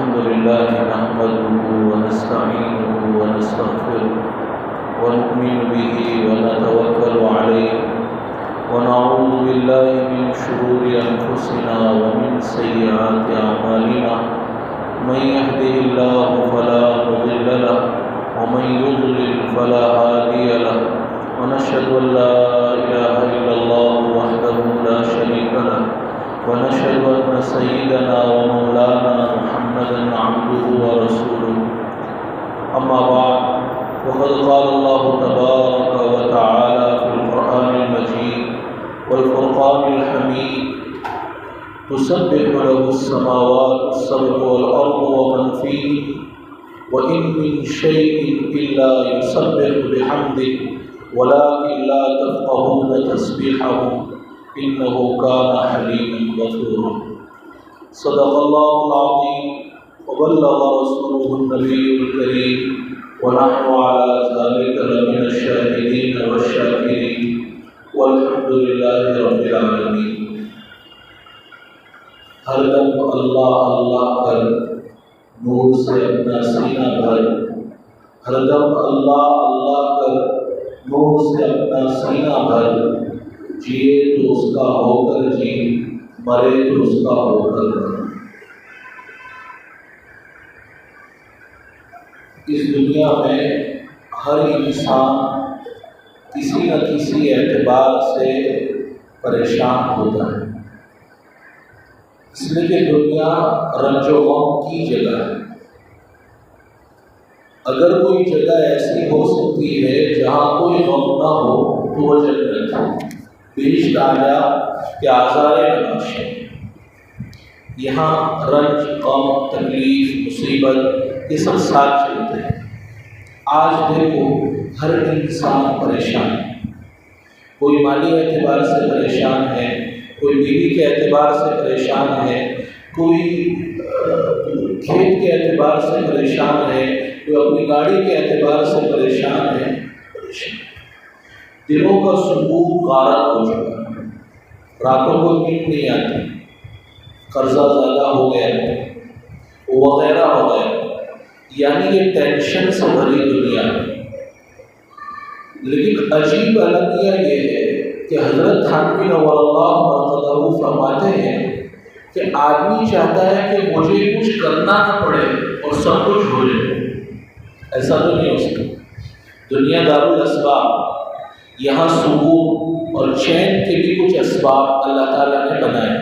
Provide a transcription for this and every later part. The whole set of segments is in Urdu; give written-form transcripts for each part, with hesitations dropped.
الحمد لله نحمده ونستعينه ونستغفره ونؤمن به ونتوكل عليه ونعوذ بالله من شرور أنفسنا ومن سيئات أعمالنا من يهده الله فلا مضل له ومن يضلل فلا هادي له ونشهد أن لا إله إلا الله وحده لا شريك له ونشهد أن سيدنا ومولانا محمدا عبده ورسوله أما بعد وقد قال الله تبارك وتعالى في القرآن المجيد والفرقان الحميد تسبح له السماوات السبع والأرض ومن فيهن وإن من شيء إلا يسبح بحمده ولكن لا تفقهون تسبيحهم إنه كان حليما غفورا صدق الله العظيم وبلغ رسوله النبي الكريم ونحن على ذلك لمن الشاهدين والشاكرين والحمد لله رب العالمين۔ ہر دم اللہ اللہ کر نور سے اپنا سینہ بھر، ہر دم اللہ اللہ کر نور سے اپنا سینہ بھر، جیے تو اس کا ہو کر جی، مرے تو اس کا ہو کر مر۔ اس دنیا میں ہر انسان کسی نہ کسی اعتبار سے پریشان ہوتا ہے، اس لیے کہ دنیا رنج و غم کی جگہ ہے۔ اگر کوئی جگہ ایسی ہو سکتی ہے جہاں کوئی غم نہ ہو تو وہ جنت ہے۔ بیشت آیا کہ آزار نباشے، یہاں رنج غم تکلیف مصیبت یہ سب ساتھ چلتے ہیں۔ آج دیکھو ہر انسان پریشان ہے، کوئی مالی اعتبار سے پریشان ہے، کوئی بیوی کے اعتبار سے پریشان ہے، کوئی کھیت کے اعتبار سے پریشان ہے، کوئی اپنی گاڑی کے اعتبار سے پریشان ہے۔ دلوں کا سکون غارت ہو چکا ہے، راتوں کو نیند نہیں آتی، قرضہ زیادہ ہو گیا وغیرہ وغیرہ، یعنی یہ ٹینشن سے بھری دنیا ہے۔ لیکن عجیب المیہ یہ ہے کہ حضرت تھانوی نور اللہ مرتضی فرماتے ہیں کہ آدمی چاہتا ہے کہ مجھے کچھ کرنا نہ پڑے اور سب کچھ ہو جائے، ایسا تو نہیں ہو سکتا۔ دنیا دارالاسباب، یہاں سکون اور چین کے بھی کچھ اسباب اللہ تعالیٰ نے بنائے۔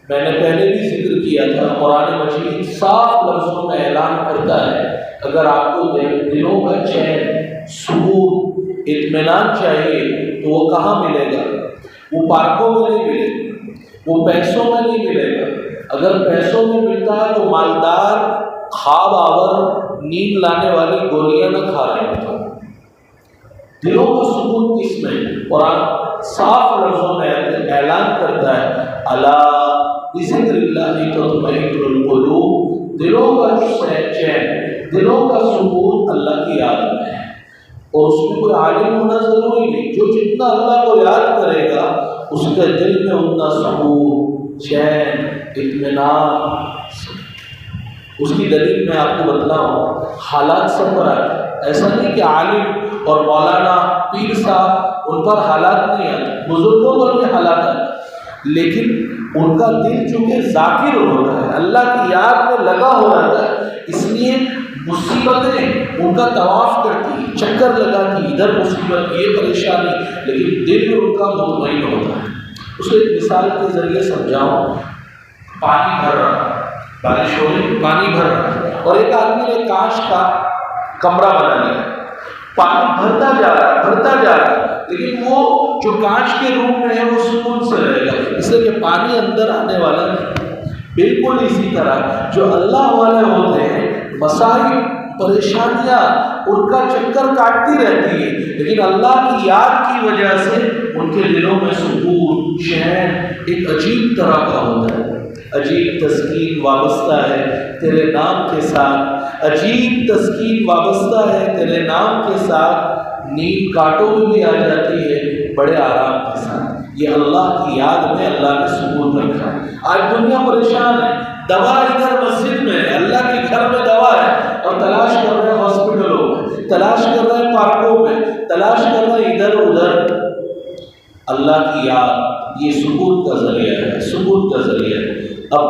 میں نے پہلے بھی ذکر کیا تھا، قرآن مجید صاف لفظوں میں اعلان کرتا ہے اگر آپ کو دلوں کا چین، سکون، اطمینان چاہیے تو وہ کہاں ملے گا؟ وہ پارکوں میں نہیں ملے گا، وہ پیسوں میں نہیں ملے گا۔ اگر پیسوں میں ملتا ہے تو مالدار خواب آور نیند لانے والی گولیاں نہ کھا رہے ہوتا۔ دلوں کا سکون کس میں؟ قرآن صاف لفظوں میں اعلان کرتا ہے الا بذکر اللہ تطمئن القلوب، دلوں کا چین، دلوں کا سکون اللہ کی یاد میں ہے۔ اور اس میں کوئی عالم ہونا ضروری نہیں، جو جتنا اللہ کو یاد کرے گا اس کے دل میں اتنا سکون، چین، اطمینان۔ اس کی دلیل میں آپ کو بتلاؤں، حالات سب پر آتے ہیں۔ ایسا نہیں کہ عالم اور مولانا پیر صاحب ان پر حالات نہیں آتے، بزرگوں پر بھی حالات آتے، لیکن ان کا دل چونکہ ذاکر ہوتا ہے، اللہ کی یاد میں لگا ہو رہتا ہے، اس لیے مصیبتیں ان کا طواف کرتی، چکر لگاتی، ادھر مصیبت یہ پریشانی، لیکن دل ان کا مطمئن ہوتا ہے۔ اس کو ایک مثال کے ذریعے سمجھاؤں، پانی بھر رہا، بارش ہو رہی، پانی بھر رہا، اور ایک آدمی نے کانچ کا کمرہ بنا لیا، پانی بھرتا جا رہا ہے، بھرتا جا رہا ہے، لیکن وہ جو کانچ کے روم میں ہے وہ سکون سے رہے گا، اس لیے کہ پانی اندر آنے والا نہیں۔ بالکل اسی طرح جو اللہ والے ہوتے ہیں، مسائل پریشانیاں ان کا چکر کاٹتی رہتی ہے، لیکن اللہ کی یاد کی وجہ سے ان کے دلوں میں سکون، چین ایک عجیب طرح کا ہوتا ہے۔ عجیب تسکین وابستہ ہے تیرے نام کے ساتھ، عجیب تسکین وابستہ ہے تیرے نام کے ساتھ، نیند کاٹوں میں بھی آ جاتی ہے بڑے آرام کے ساتھ۔ یہ اللہ کی یاد میں اللہ نے سکون رکھا ہے۔ آج دنیا پریشان ہے، دوا ادھر مسجد میں ہے، اللہ کے گھر میں دوا ہے، اور تلاش کر رہے ہیں ہاسپٹلوں میں، تلاش کر رہے ہیں پارکوں میں، تلاش کر رہے ہیں ادھر ادھر۔ اللہ کی یاد یہ سکون کا ذریعہ ہے، سکون کا ذریعہ ہے۔ اب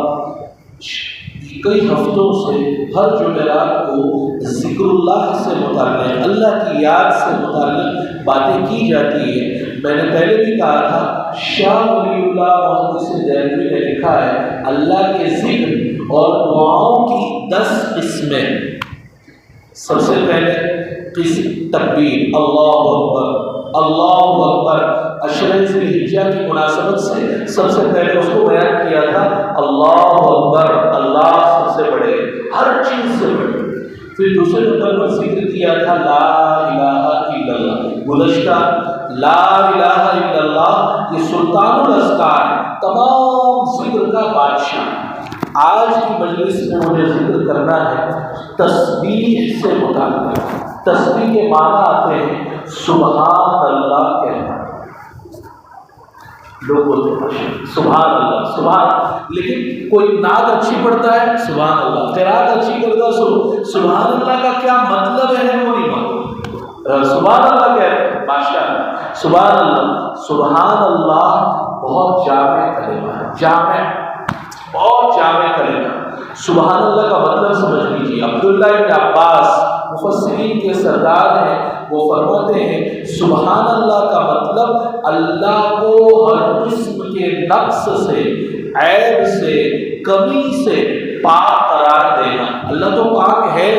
کئی ہفتوں سے ہر جمعرات کو ذکر اللہ سے متعلق، اللہ کی یاد سے متعلق باتیں کی جاتی ہے۔ میں نے پہلے بھی کہا تھا، شاہ ولی اللہ محدث دہلوی نے لکھا ہے اللہ کے ذکر اور دعاؤں کی 10 قسمیں۔ سب سے پہلے قسم تکبیر، اللہ اکبر، اللہ اکبر۔ عشرہ ذی الحجہ کی مناسبت سے سب سے پہلے اس کو بیان کیا تھا اللہ اکبر، اللہ سب سے بڑے، ہر چیز سے بڑے۔ پھر دوسرے نمبر پر ذکر کیا تھا لا الہ الا اللہ۔ گزشتہ لا الہ الا اللہ یہ سلطان الاذکار، تمام ذکر کا بادشاہ۔ آج کی مجلس میں مجھے ذکر کرنا ہے تسبیح سے متعلق۔ تسبیح کے معنی آتے ہیں سبحان اللہ کہنا۔ لوگ بولتے ہیں سبحان اللہ سبحان، لیکن کوئی نعت اچھی پڑھتا ہے سبحان اللہ، قرات اچھی کرتا ہے سبحان اللہ کا کیا مطلب ہے وہ نہیں معلوم۔ سبحان اللہ کہتے ہیں ماشاءاللہ، سبحان اللہ۔ سبحان اللہ بہت جامع کلمہ ہے، جامع، بہت جامع کلمہ۔ سبحان اللہ کا مطلب سمجھ لیجیے۔ عبداللہ ابن عباس مفسرین کے سردار ہیں، وہ فرماتے ہیں سبحان اللہ کا مطلب اللہ کو ہر قسم کے نقص سے، عیب سے، کمی سے پاک قرار دینا۔ اللہ تو پاک ہے،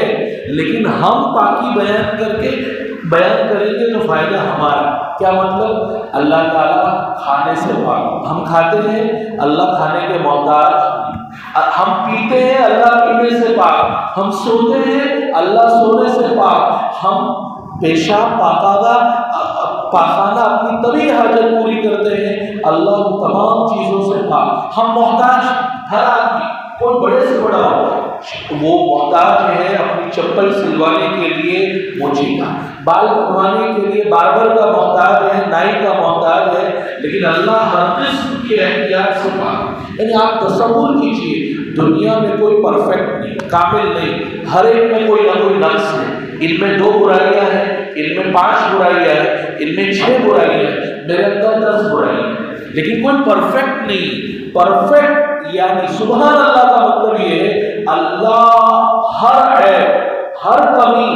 لیکن ہم پاکی بیان کریں گے تو فائدہ ہمارا۔ کیا مطلب؟ اللہ تعالیٰ کھانے سے پاک، ہم کھاتے ہیں، اللہ کھانے کے محتاج، ہم پیتے ہیں، اللہ پینے سے پاک، ہم سوتے ہیں، اللہ سونے سے پاک، ہم پیشاب پاخانہ اپنی طبی حاجت پوری کرتے ہیں، اللہ تمام چیزوں سے پاک۔ ہم محتاج، ہر آدمی، کوئی بڑے سے بڑا ہو، وہ محتاج ہے اپنی چپل سلوانے کے لیے موچی کا، بال بنوانے کے لیے باربر کا محتاج ہے، نائی کا محتاج ہے، لیکن اللہ ہر قسم کی احتیاط سے پاک۔ یعنی آپ تصور کیجیے دنیا میں کوئی پرفیکٹ نہیں، کامل نہیں، ہر ایک میں کوئی نہ کوئی نقص ہے۔ ان میں 2 برائیاں ہیں، ان میں 5 برائیاں ہیں، ان میں 6 برائیاں ہیں، میرے اندر 10 برائیاں ہیں، لیکن کوئی پرفیکٹ نہیں۔ پرفیکٹ یعنی سبحان اللہ کا مطلب یہ ہے اللہ ہر عیب، ہر کمی،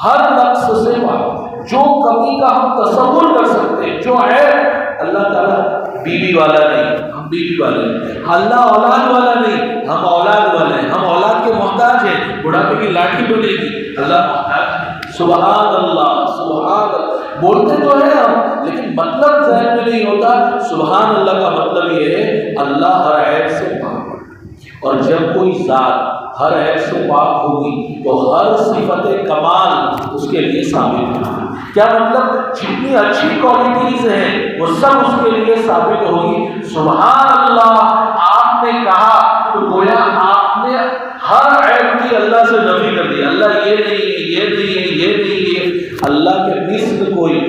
ہر نقص سے پاک۔ جو کمی کا ہم تصور کر سکتے ہیں، جو عیب، اللہ تعالیٰ بیوی والا نہیں، ہم بیوی والے ہیں، اللہ اولاد والا نہیں، ہم اولاد والے ہیں، ہم اولاد کے محتاج ہیں، بڑھاپے کی لاٹھی بنے گی، اللہ محتاج ہے۔ سبحان اللہ سبحان اللہ بولتے تو ہیں ہم، لیکن مطلب ذہن میں نہیں ہوتا۔ سبحان اللہ کا مطلب یہ ہے اللہ ہر عیب سے پاک، اور جب کوئی ذات ہر عیب سے پاک ہوگی تو ہر صفت کمال اس کے لیے ثابت ہوگی۔ کیا مطلب؟ جتنی اچھی کوالٹیز ہیں وہ سب اس کے لیے ثابت ہوگی۔ سبحان اللہ آپ نے کہا تو گویا آپ نے ہر عیب کی اللہ سے نفی کر دی، اللہ یہ نہیں ہے، یہ نہیں ہے، یہ نہیں ہے۔ اللہ کے مثل کوئی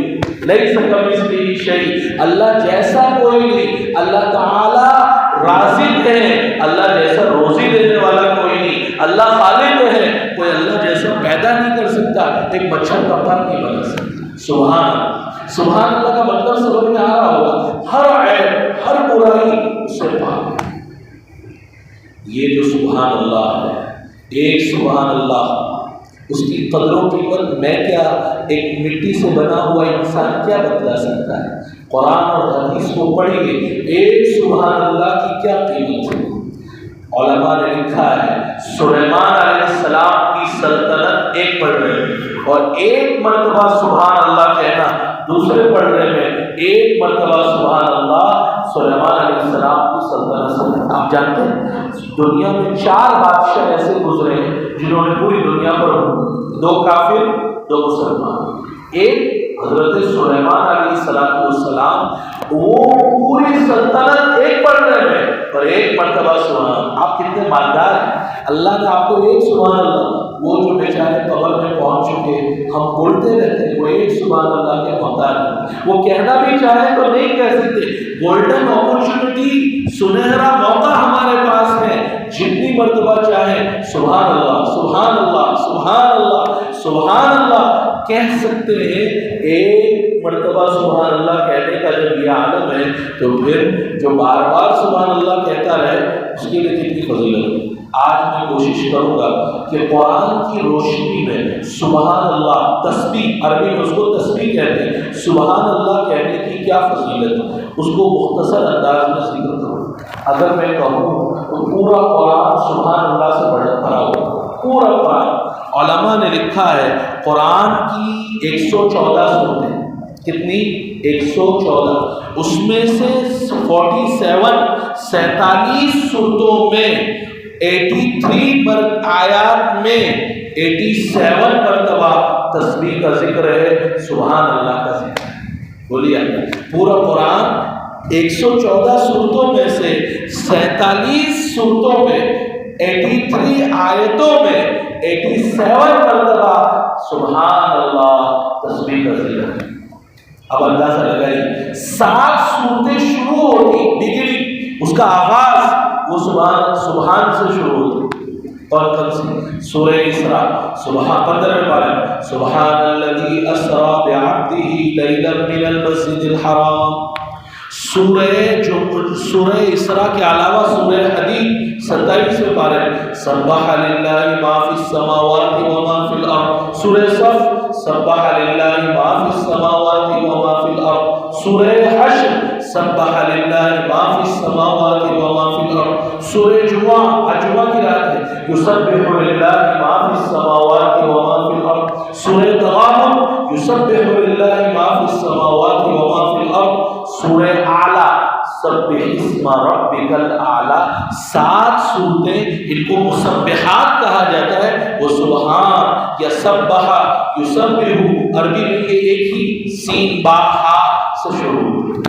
لیس کمثلہ شیء، اللہ جیسا کوئی نہیں۔ اللہ تعالی رازق ہے، اللہ جیسا روزی دینے والا کوئی نہیں۔ اللہ خالق ہے، کوئی اللہ جیسا پیدا نہیں کر سکتا، ایک مچھر کا پر نہیں بنا سکتا۔ سبحان اللہ، سبحان اللہ کا مطلب سمجھ میں آ رہا ہوگا، ہر عیب، ہر برائی سے پاک۔ یہ جو سبحان اللہ ہے، ایک سبحان اللہ، اس کی قدر و قیمت میں کیا، ایک مٹی سے بنا ہوا انسان کیا بتلا سکتا ہے؟ قرآن اور حدیث کو پڑھیے، ایک سبحان اللہ کی کیا قیمت ہے۔ علماء نے لکھا ہے سلیمان علیہ السلام کی سلطنت ایک پڑھنے میں، اور ایک مرتبہ سبحان اللہ کہنا دوسرے پڑھنے میں، ایک مرتبہ سبحان اللہ سلیمان علیہ السلام کی سلطنت۔ آپ جانتے ہیں دنیا میں 4 بادشاہ ایسے گزرے ہیں جنہوں نے پوری دنیا پر 2 کافر 2 مسلمان، ایک حضرت سلیمان علیہ السلام، وہ پوری سلطنت ایک پڑھنے میں، اور ایک مرتبہ سبحان۔ آپ کتنے مالدار ہیں، اللہ نے آپ کو ایک سبحان اللہ، وہ جو بیچارے قبر میں پہنچ چکے، ہم بولتے رہتے ہیں وہ ایک سبحان اللہ کے محتاج ہیں، وہ کہنا بھی چاہیں تو نہیں کہہ سکتے۔ گولڈن اپرچونٹی، سنہرا موقع ہمارے پاس ہے، جتنی مرتبہ چاہیں سبحان اللہ سبحان اللہ سبحان اللہ سبحان اللہ کہہ سکتے ہیں. ایک مرتبہ سبحان اللہ کہنے کا جب یہ عالم ہے تو پھر جو بار بار سبحان اللہ کہتا رہے اس کے لیے کتنی فضیلت ہے. آج میں کوشش کروں گا کہ قرآن کی روشنی میں سبحان اللہ تسبیح، عربی میں اس کو تسبیح کہتے ہیں، سبحان اللہ کہنے کی کیا فضیلت ہے اس کو مختصر انداز میں ذکر کروں. اگر میں کہوں تو پورا قرآن سبحان اللہ سے بھرا ہوا، پورا قرآن. علماء نے لکھا ہے قرآن کی 114 صورتیں. کتنی؟ 114. اس میں سے 47 صورتوں میں 83 آیات میں 87 مرتبہ تسبیح کا ذکر ہے، سبحان اللہ کا ذکر ہے. بولیے پورا قرآن 114 صورتوں میں سے 47 صورتوں میں 83 آیتوں میں 87 مرتبہ سبحان اللہ تسبیح کا ذکر ہے. اب اندازہ لگائیے 7 صورتیں شروع ہوتی، بگڑی اس کا آغاز وہ سبحان سے شروع ہوتی. اور کل سے سورہ اسراء سبحان 15 پارہ سبحان الذی اسرا بعبدہ لیلا من المسجد الحرام. سورہ اسراء کے علاوہ سورہ حدید 27 پارہ سبح للہ ما فی السماوات و ما فی الارض. سورہ صف سبح للہ ما فی السماوات و ما فی الارض. سورہ حشر سبح للہ ما فی السماوات و ما فی الارض. سورہ جمعہ کی رات ہے یسبح للہ ما فی السماوات و ما فی الارض. سورہ تغابن یسبح للہ ما فی السماوات و ما فی الارض. سورہ اعلیٰ سبح اسم ربک الاعلیٰ. 7 صورتیں ان کو مسبحات کہا جاتا ہے. وہ سبحان یا سبح یسبح عربی میں یہ ایک ہی سین با ہا سے شروع ہوتی ہے.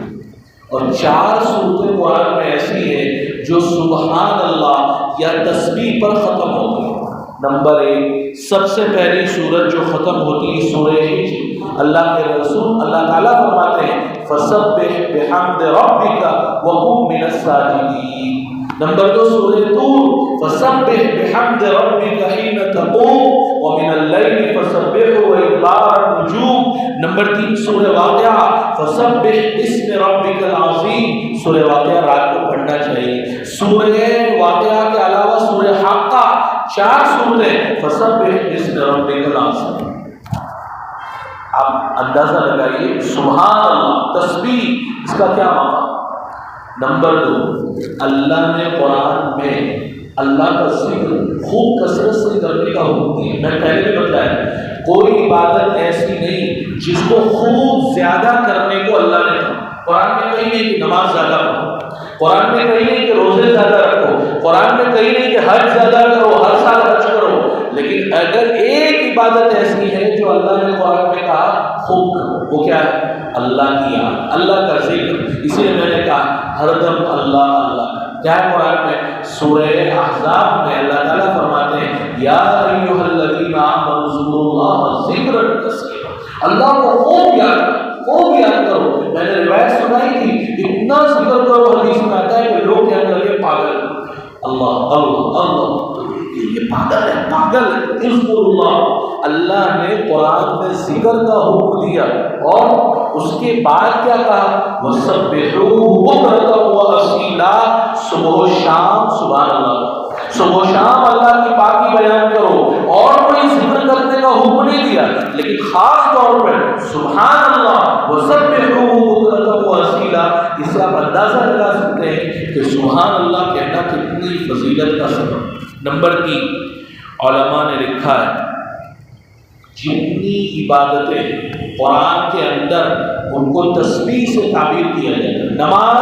اور 4 صورتیں قرآن میں ایسی ہیں جو سبحان اللہ یا تسبیح پر ختم ہوتی ہیں. نمبر 1 سب سے پہلی سورت جو ختم ہوتی ہے سورہ ہجر. اللہ کے رسول اللہ تعالیٰ فرماتے ہیں فسبح بحمد ربک وکن من الساجدین. نمبر 2 سورہ طور فسبح بحمد ربک حین تقوم ومن اللیل فسبحه وادبار النجوم. نمبر 3 سورہ واقعہ فسبح باسم ربک العظیم. سورہ واقعہ رات کو پڑھنا چاہیے. سورہ واقعہ کے علاوہ سورہ حاقہ 4 صورتیں فسبح باسم ربک العظیم. آپ اندازہ لگائیے سبحان اللہ تسبیح اس کا کیا مقام. نمبر 2 اللہ نے قرآن میں اللہ کا ذکر خوب کثرت سے کرنے کا حکم دیا. میں پہلے بھی بتایا کوئی عبادت ایسی نہیں جس کو خوب زیادہ کرنے کو اللہ نے کہا. قرآن میں کہیں نہیں کہ نماز زیادہ پڑھو، قرآن میں کہیں نہیں کہ روزے زیادہ رکھو، قرآن میں کہیں نہیں کہ حج زیادہ کرو، ہر سال حج کرو. لیکن اگر ایک عبادت ایسی ہے جو اللہ نے قرآن میں کہا خوب کرو، وہ کیا ہے؟ اللہ کی یاد، اللہ کا ذکر. اسی لیے میں نے کہا ہر دم اللہ اللہ. کیا ہے قرآن میں؟ سورہ احزاب میں اللہ تعالیٰ فرماتے ہیں یا ایھا الذین آمنوا اذکروا اللہ ذکرا کثیرا. اللہ کو خوب یاد کرو. میں نے روایت سنائی تھی اتنا ذکر کرو، حدیث میں آتا ہے کہ لوگ کہنے لگے پاگل اللہ اللہ اللہ، یہ پاگل ہے. اذکر اللہ. اللہ نے قرآن میں ذکر کا حکم دیا اور اس کے بعد کیا کہا؟ وَسَبِّحُوهُ بُكْرَةً وَأَصِيلًا. صبح و شام سبحان اللہ، صبح و شام اللہ کی پاکی بیان کرو. اور کوئی ذکر کرنے کا حکم نہیں دیا لیکن خاص طور پر سبحان اللہ وَسَبِّحُوهُ بُكْرَةً وَأَصِيلًا. اس سے آپ اندازہ لگا سکتے ہیں کہ سبحان اللہ کہنا کتنی فضیلت کا سبب. نمبر 3 علماء نے لکھا ہے جتنی عبادتیں قرآن کے اندر ان کو تسبیح سے تعبیر کیا جاتا ہے. نماز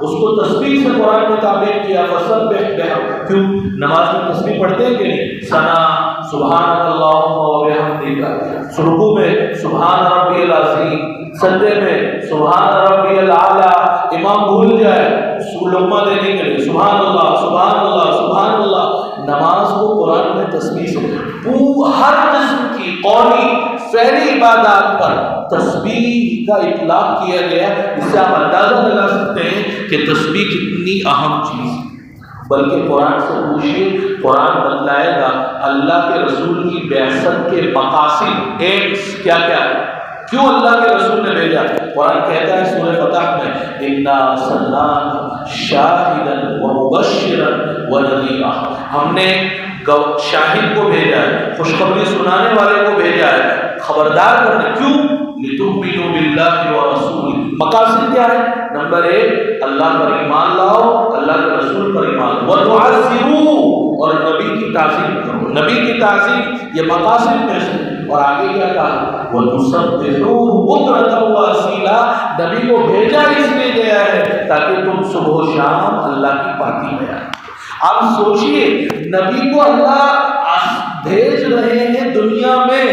اس کو تسبیح سے قرآن میں تعبیر کیا. کیوں؟ نماز میں تسبیح پڑھتے ہیں کہ نہیں؟ ثنا سبحان اللہ و بحمدہ. رکوع میں سبحان ربی العظیم، سجدے میں سبحان ربی الاعلیٰ. امام بھول جائے لقمہ دینے کے لیے سبحان اللہ سبحان اللہ سبحان اللہ. نماز کو قرآن میں تسبیح سے ہر قسم کی قولی فعلی عبادات پر تسبیح کا اطلاق کیا گیا. اس سے آپ اندازہ لگا سکتے ہیں کہ تسبیح کتنی اہم چیز. بلکہ قرآن سے پوچھیے، قرآن بتلائے گا اللہ کے رسول کی بعثت کے مقاصد، ایمز کیا کیا ہے، کیوں اللہ کے رسول نے بھیجا۔ قرآن کہتا ہے سورہ فتح میں اِنَّا أَرْسَلْنَاكَ شَاهِدًا وَمُبَشِّرًا وَنَذِيرًا، ہم نے شاہد کو بھیجا ہے، خوشخبری سنانے والے کو بھیجا ہے، خبردار کرنے، کیوں؟ لِتُؤْمِنُوا بِاللَّهِ وَرَسُولِهِ، مقاصد کیا ہے؟ نمبر ایک، اللہ پر ایمان لاؤ، اللہ کے رسول پر ایمان لاؤ، وَتُعَزِّرُوا، اور نبی کی تعظیم کرو، نبی کی تعظیم، یہ مقاصد میں سے۔ اور آگے کیا کہا، وَتُسَبِّحُوهُ بُكْرَةً وَأَصِيلًا، نبی کو بھیجا اس لیے گیا ہے تاکہ تم صبح و شام اللہ کی پاکی بیان۔ آپ سوچئے نبی کو اللہ بھیج رہے ہیں دنیا میں،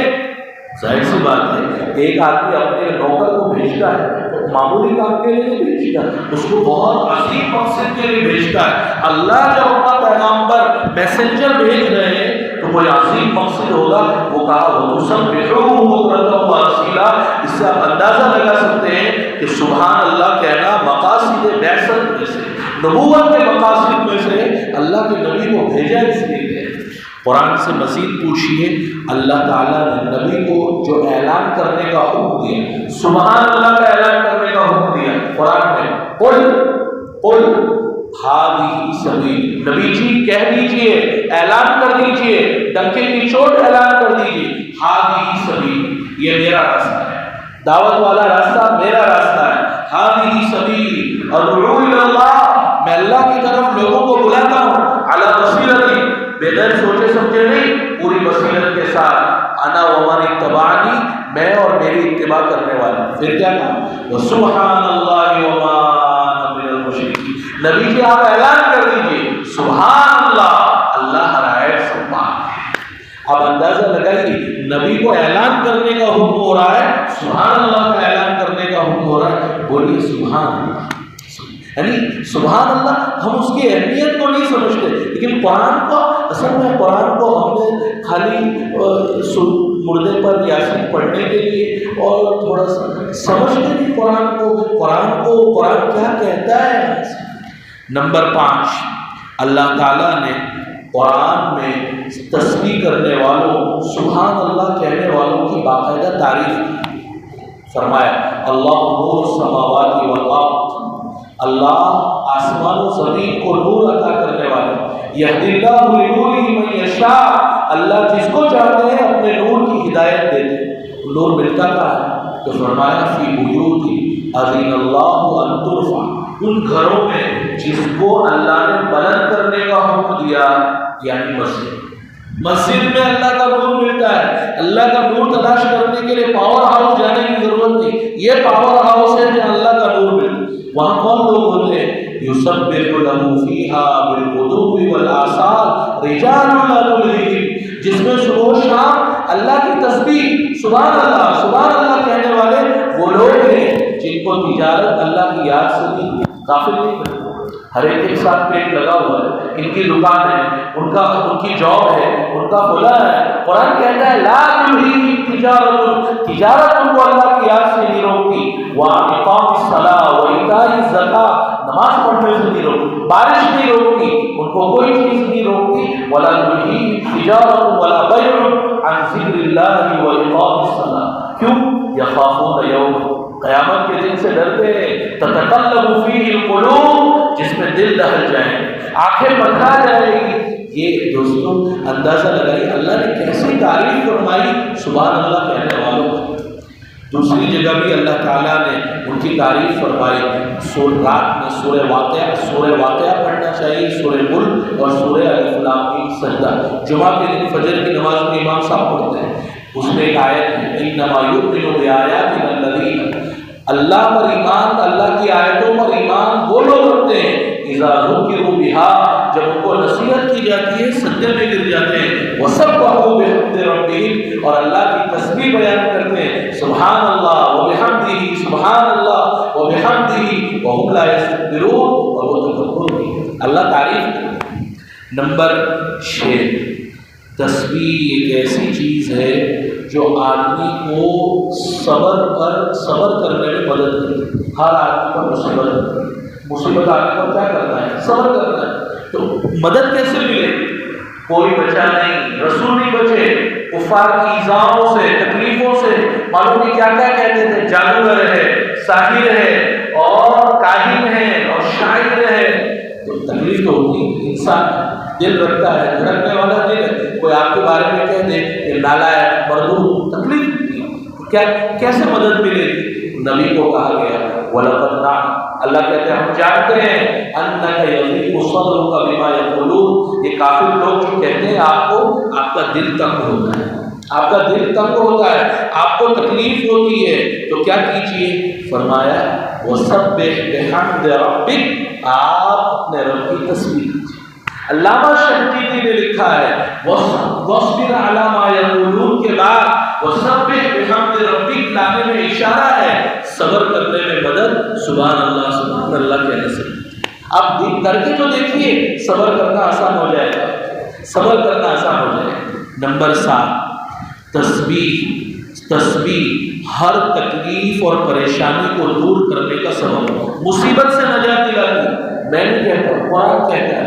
ظاہر سی بات ہے ایک آدمی اپنے نوکر کو بھیجتا ہے معمولی کام کے لیے نہیں بھیجتا، اس کو بہت عظیم مقصد کے لیے بھیجتا ہے۔ اللہ جب اپنا پیغمبر میسنجر بھیج رہے ہیں تو کوئی عظیم مقصد ہوگا، وہ کہا وَتُسَبِّحُوهُ بُكْرَةً وَأَصِيلًا، اس سے آپ اندازہ لگا سکتے ہیں کہ سبحان اللہ کہنا مقاصد بعثت میں سے، نبوت کے مقاصد میں سے اللہ کے نبی کو بھیجا اس لیے۔ قرآن سے مزید پوچھیے، اللہ تعالیٰ نے نبی کو جو اعلان کرنے کا حکم دیا، سبحان اللہ کا اعلان کرنے کا حکم دیا قرآن میں، قل ہذہ سبیل، نبی جی کہہ دیجئے، اعلان کر دیجئے، ڈنکے کی چوٹ اعلان کر دیجئے، ہذہ سبیل، یہ میرا راستہ ہے، دعوت والا راستہ میرا راستہ ہے، ہذہ سبیل ادعو الی اللہ، میں اللہ کی طرف لوگوں کو بلاتا ہوں، علی بصیرۃ، بغیر سوچے سمجھے نہیں، پوری بصیرت کے ساتھ، انا ومن اتبعنی، میں اور میری اتباع کرنے والے۔ پھر کیا کہا، وسبحان اللہ وما انا من المشرکین، نبی جی آپ اعلان کر دیجئے سبحان اللہ، اللہ ہر عیب سے پاک ہے۔ اب اندازہ لگائیے نبی کو اعلان کرنے کا حکم ہو رہا ہے، سبحان اللہ کا اعلان کرنے کا حکم ہو رہا ہے، بولیے سبحان اللہ، یعنی سبحان اللہ، ہم اس کی اہمیت کو نہیں سمجھتے، لیکن قرآن کو اصل میں قرآن کو ہم نے خالی مردے پر یاسین پڑھنے کے لیے اور تھوڑا سا سمجھتے نہیں قرآن کیا کہتا ہے۔ نمبر 5، اللہ تعالیٰ نے قرآن میں تسبیح کرنے والوں، سبحان اللہ کہنے والوں کی باقاعدہ تعریف فرمایا، اللہ نور السماوات والارض، اللہ آسمان و زمین کو نور عطا کرنے والا، یہدی اللہ لنورہ من یشاء، اللہ جس کو چاہتے ہیں اپنے نور کی ہدایت دیتے ہیں۔ نور ملتا کہاں ہے؟ تو فرمایا فی بیوت اذن اللہ ان ترفع، ان گھروں میں جس کو اللہ نے بلند کرنے کا حکم دیا، یعنی مسجد میں اللہ کا نور ملتا ہے۔ اللہ کا نور تلاش کرنے کے لیے پاور ہاؤس جانے کی ضرورت نہیں، یہ پاور ہاؤس ہے جہاں اللہ کا نور ملتا ہے۔ وہاں کون لوگ ہوتے ہیں؟ یسبح لہ فیہا بالغدو والآصال رجال لا تلہیہم، جس میں صبح و شام اللہ کی تسبیح سبحان اللہ کہنے والے وہ لوگ ہیں جن کو تجارت اللہ کی یاد سے بھی غافل نہیں کرتے، ہر ایک کے ساتھ پیٹ لگا ہوا ہے، ان کی دکان ہے، ان کی جاب ہے، ان کا کھلا ہے۔ قرآن کہتا ہے لا تلہیہم تجارت ان کو اللہ کی یاد سے نہیں روکتی، واقام الصلاۃ وایتاء الزکاۃ، نماز پڑھنے سے نہیں روکتی، بارش نہیں روکتی، ان کو کوئی چیز نہیں روکتی، ولا تلہیہم تجارت ولا بیع عن ذکر اللہ واقام الصلاۃ، کیوں؟ یخافون یوما، قیامت کے دن سے ڈرتے ہیں، تتقلب فیہ القلوب، جس میں دل دہل جائیں گے، آنکھیں پتھرا جائے گی۔ یہ دوستوں اندازہ لگائیے اللہ نے کیسی تعریف فرمائی سبحان اللہ کہنے والوں کو۔ دوسری جگہ بھی اللہ تعالیٰ نے ان کی تعریف فرمائی، رات میں سورہ واقعہ پڑھنا چاہیے، سورہ ملک اور سورہ الف لام میم سجدہ، جمعہ کے دن فجر کی نماز میں امام صاحب پڑھتے ہیں، اس میں ایک آیت ہے انما یؤمن بآیاتنا الذین، اللہ پر ایمان، اللہ کی آیتوں پر ایمان وہ لوگ رکھتے ہیں اذا ذکروا بہا، جب ان کو نصیحت کی جاتی ہے سجدے میں گر جاتے ہیں، وسبحوا بحمد ربہم، اور اللہ کی تسبیح بیان کرتے ہیں سبحان اللہ وبحمدہ، سبحان اللہ وبحمدہ وہم لا یستکبرون، اور وہ تکبر نہیں، اللہ تعریف کرتے ہیں۔ نمبر 6، تسبیح ایک ایسی چیز ہے جو آدمی کو صبر کرنے میں مدد کرتی ہے۔ ہر آدمی کو مصیبت آنے پر کیا کرنا ہے؟ صبر کرنا ہے۔ تو مدد کیسے ملے؟ کوئی بچا نہیں، رسول نہیں بچے، کفار کی ایذاؤں سے، تکلیفوں سے، معلوم نہیں کیا کیا کہتے تھے، جادوگر ہے، ساحر ہے، اور کاہن ہے، اور شاعر ہے۔ تو تکلیف تو ہوتی، انسان دل رکھتا ہے، دھڑکنے والا دل ہے، کوئی آپ کے بارے میں کہہ دے کہ نالائق، مردود، تکلیف ہوتی ہے، کیا کیسے مدد ملے گی؟ نبی کو کہا گیا وَلَقَدْ نَعْلَمُ، اللہ کہتے ہیں ہم جانتے ہیں أَنَّكَ يَضِيقُ صَدْرُكَ بِمَا يَقُولُونَ، یہ کافر لوگ جو کہتے ہیں آپ کو، آپ کا دل تنگ ہوتا ہے، آپ کا دل تنگ ہوتا ہے، آپ کو تکلیف ہوتی ہے، تو کیا کیجئے؟ فرمایا وَسَبِّحْ بِحَمْدِ رَبِّكَ، آپ اپنے رب کی تسبیح کیجئے۔ علامہ شنقیطی نے لکھا ہے وَاصْبِرْ عَلَىٰ مَا يَقُولُونَ کے بعد وَسَبِّحْ بِحَمْدِ رَبِّكَ لانے میں اشارہ ہے صبر کرنے میں مدد، سبحان اللہ کہنے سے۔ اب کر کے تو دیکھیے، صبر کرنا آسان ہو جائے گا، صبر کرنا آسان ہو جائے گا۔ نمبر 7، تسبیح ہر تکلیف اور پریشانی کو دور کرنے کا سبب، مصیبت سے نجات دلاتی۔ میں نہیں کہتا، قرآن کہتا ہے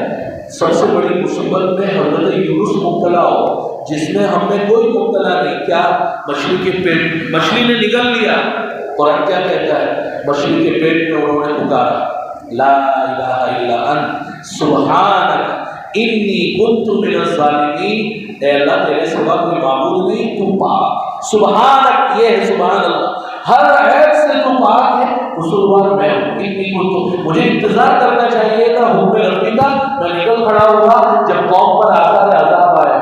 سب سے بڑی مصیبت میں حضرت یونس مبتلا ہو، جس میں ہم میں کوئی مبتلا نہیں، کیا؟ مچھلی کے پیٹ، مچھلی نے نگل لیا، قرآن کیا کہتا ہے؟ مچھلی کے پیٹ میں انہوں نے پکارا لا الہ الا انت سبحانک انی کنت من الظالمین، اے اللہ تیرے سوا کوئی معبود نہیں، تو پاک، سبحانک، یہ ہے سبحان اللہ، ہر عیب سے تو پاک ہے، قصوروار میں ہوں، انی کنت، مجھے انتظار کرنا چاہیے تھا حکم ربی کا، میں نکل کھڑا ہوا جب قوم پر آتا ہے عذاب آیا۔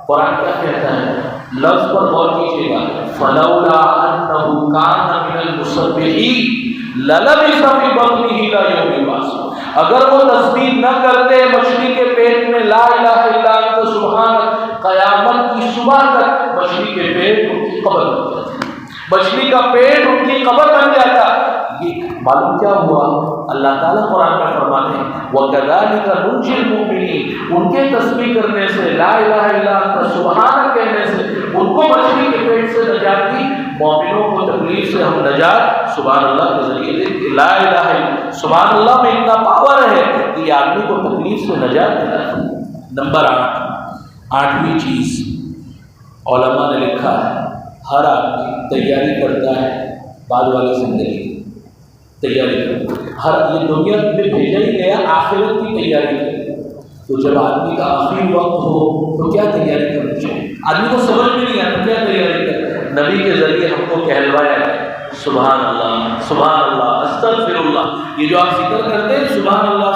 قرآن کیا کہتا ہے؟ لفظ پر غور کیجیے گا، فلولا انہ کان من المسبحین للبث فی بطنہ الی یوم یبعثون، اگر وہ تسبیح نہ کرتے مچھلی کے پیٹ میں لا الہ الا انت سبحانک، قیامت کی صبح تک مچھلی کے پیٹ ان کی قبر بن جاتی، مچھلی کا پیٹ ان کی قبر بن جاتا۔ یہ معلوم کیا ہوا؟ اللہ تعالیٰ قرآن میں فرماتے ہیں وَكَذَلِكَ نُنْجِي الْمُؤْمِنِينَ، ان کے تسبیح کرنے سے، لا الہ الا انت سبحانک کہنے سے ان کو مچھلی کے پیٹ سے نجات دی، مومنوں کو تکلیف سے ہم نجات سبحان اللہ کے ذریعے دیں۔ لا الہ الا، سبحان اللہ میں اتنا پاور ہے کہ یہ آدمی کو تکلیف سے نجات دیتا ہے۔ نمبر 8، 8ویں چیز علماء نے لکھا ہے ہر آدمی تیاری کرتا ہے بعد والی زندگی کی، تیاری کرتا ہے، ہر یہ دنیا میں بھیجا ہی گیا آخرت کی تیاری کرے، تو جب آدمی کا آخری وقت ہو تو کیا تیاری کرنی چاہیے؟ آدمی کو سمجھ میں نہیں آتا کیا تیاری کرے، نبی کے ذریعے ہم کو کہلوایا ہے سبحان اللہ استغفر اللہ، یہ جو آپ ذکر کرتے ہیں سبحان اللہ